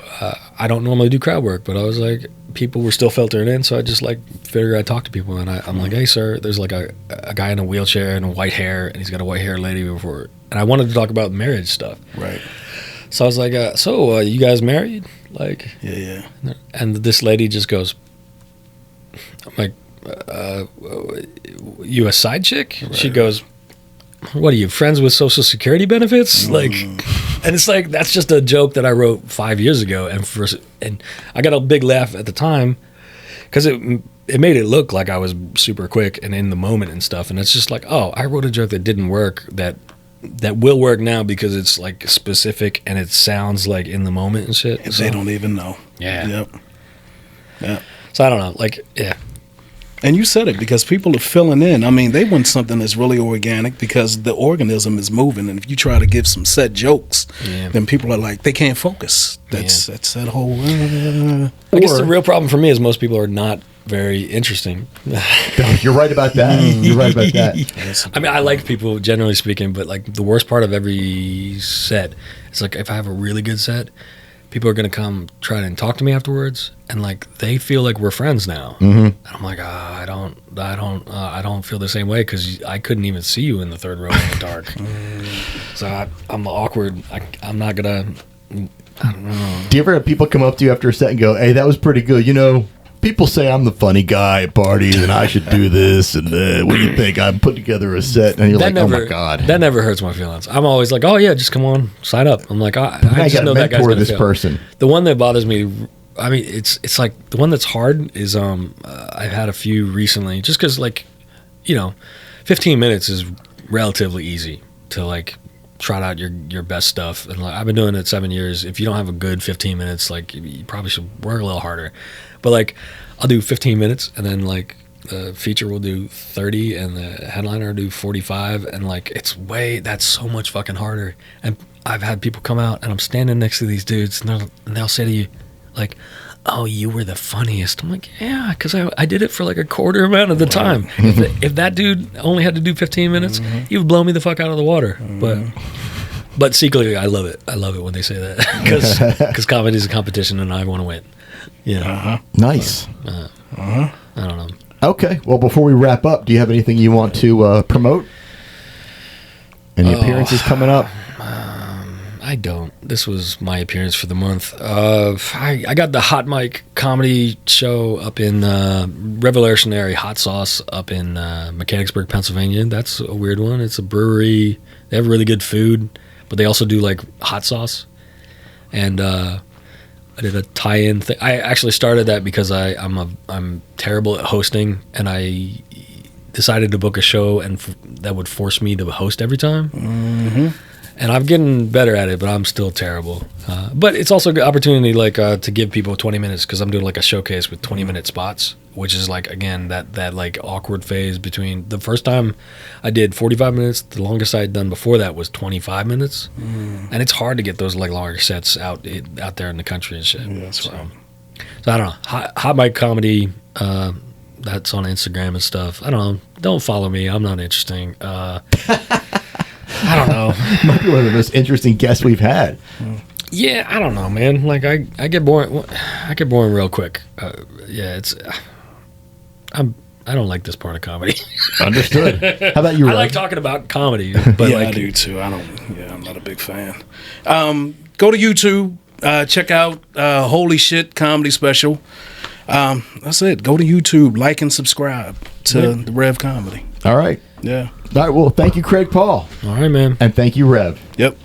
I don't normally do crowd work, but I was like, people were still filtering in, so I just like figured I'd talk to people, and I'm like, hey sir, there's like a guy in a wheelchair and white hair, and he's got a white hair lady before, and I wanted to talk about marriage stuff. Right. So I was like, so you guys married? Like, yeah. And this lady just goes, I'm like, you a side chick? Right. She goes, what are you, friends with Social Security benefits? Like, and it's like, that's just a joke that I wrote 5 years ago, and I got a big laugh at the time because it made it look like I was super quick and in the moment and stuff, and it's just like, oh, I wrote a joke that didn't work that will work now because it's like specific and it sounds like in the moment and shit. And they don't even know. Yeah. Yep. Yeah. So I don't know, like, yeah. And you said it, because people are filling in. I mean, they want something that's really organic because the organism is moving. And if you try to give some set jokes, then people are like, they can't focus. That's that whole. I guess the real problem for me is most people are not very interesting. You're right about that. You're right about that. I mean, I like people, generally speaking, but like the worst part of every set is like if I have a really good set, people are going to come try and talk to me afterwards, and like they feel like we're friends now. And I'm like, I don't feel the same way because I couldn't even see you in the third row in the dark. So I'm awkward. I'm not gonna. I don't know. Do you ever have people come up to you after a set and go, "Hey, that was pretty good"? You know, people say I'm the funny guy at parties and I should do this. And what do you think? I'm putting together a set, and you're like, "Oh my god." That never hurts my feelings. I'm always like, "Oh yeah, just come on, sign up." I'm like, I just know that guy's gonna this fail. person. The one that bothers me, I mean, it's like the one that's hard is I've had a few recently, just because, like, you know, 15 minutes is relatively easy to like trot out your best stuff, and like I've been doing it 7 years. If you don't have a good 15 minutes, like you probably should work a little harder. But like I'll do 15 minutes, and then like the feature will do 30, and the headliner will do 45, and like that's so much fucking harder. And I've had people come out, and I'm standing next to these dudes, and they'll say to you, like, "Oh, you were the funniest." I'm like, "Yeah, because I did it for like a quarter amount of the time. If that dude only had to do 15 minutes, he would blow me the fuck out of the water." But secretly, I love it. I love it when they say that because comedy is a competition, and I want to win. Yeah. Nice. I don't know. Okay. Well, before we wrap up, do you have anything you want to promote? Any appearances coming up? I don't. This was my appearance for the month. I got the Hot Mic comedy show up in Revolutionary Hot Sauce up in Mechanicsburg, Pennsylvania. That's a weird one. It's a brewery. They have really good food, but they also do like hot sauce. And I did a tie-in thing. I actually started that because I'm terrible at hosting, and I decided to book a show and that would force me to host every time. And I'm getting better at it, but I'm still terrible. But it's also a good opportunity, like, to give people 20 minutes, because I'm doing like a showcase with 20-minute spots, which is like, again, that like awkward phase between the first time I did 45 minutes. The longest I had done before that was 25 minutes, and it's hard to get those like longer sets out there in the country and shit. Yeah, that's right. So I don't know. Hot Mic Comedy. That's on Instagram and stuff. I don't know. Don't follow me. I'm not interesting. I don't know. Might be one of the most interesting guests we've had. Yeah, I don't know, man. Like I get boring. I get boring real quick. Yeah, I don't like this part of comedy. Understood. How about you, Rob? I like talking about comedy, but yeah, like, I do too. I'm not a big fan. Go to YouTube. Check out Holy Shit comedy special. That's it. Go to YouTube, like and subscribe to the Rev Comedy. All right. Yeah. All right. Well, thank you, Kreg Paul. All right, man. And thank you, Rev. Yep.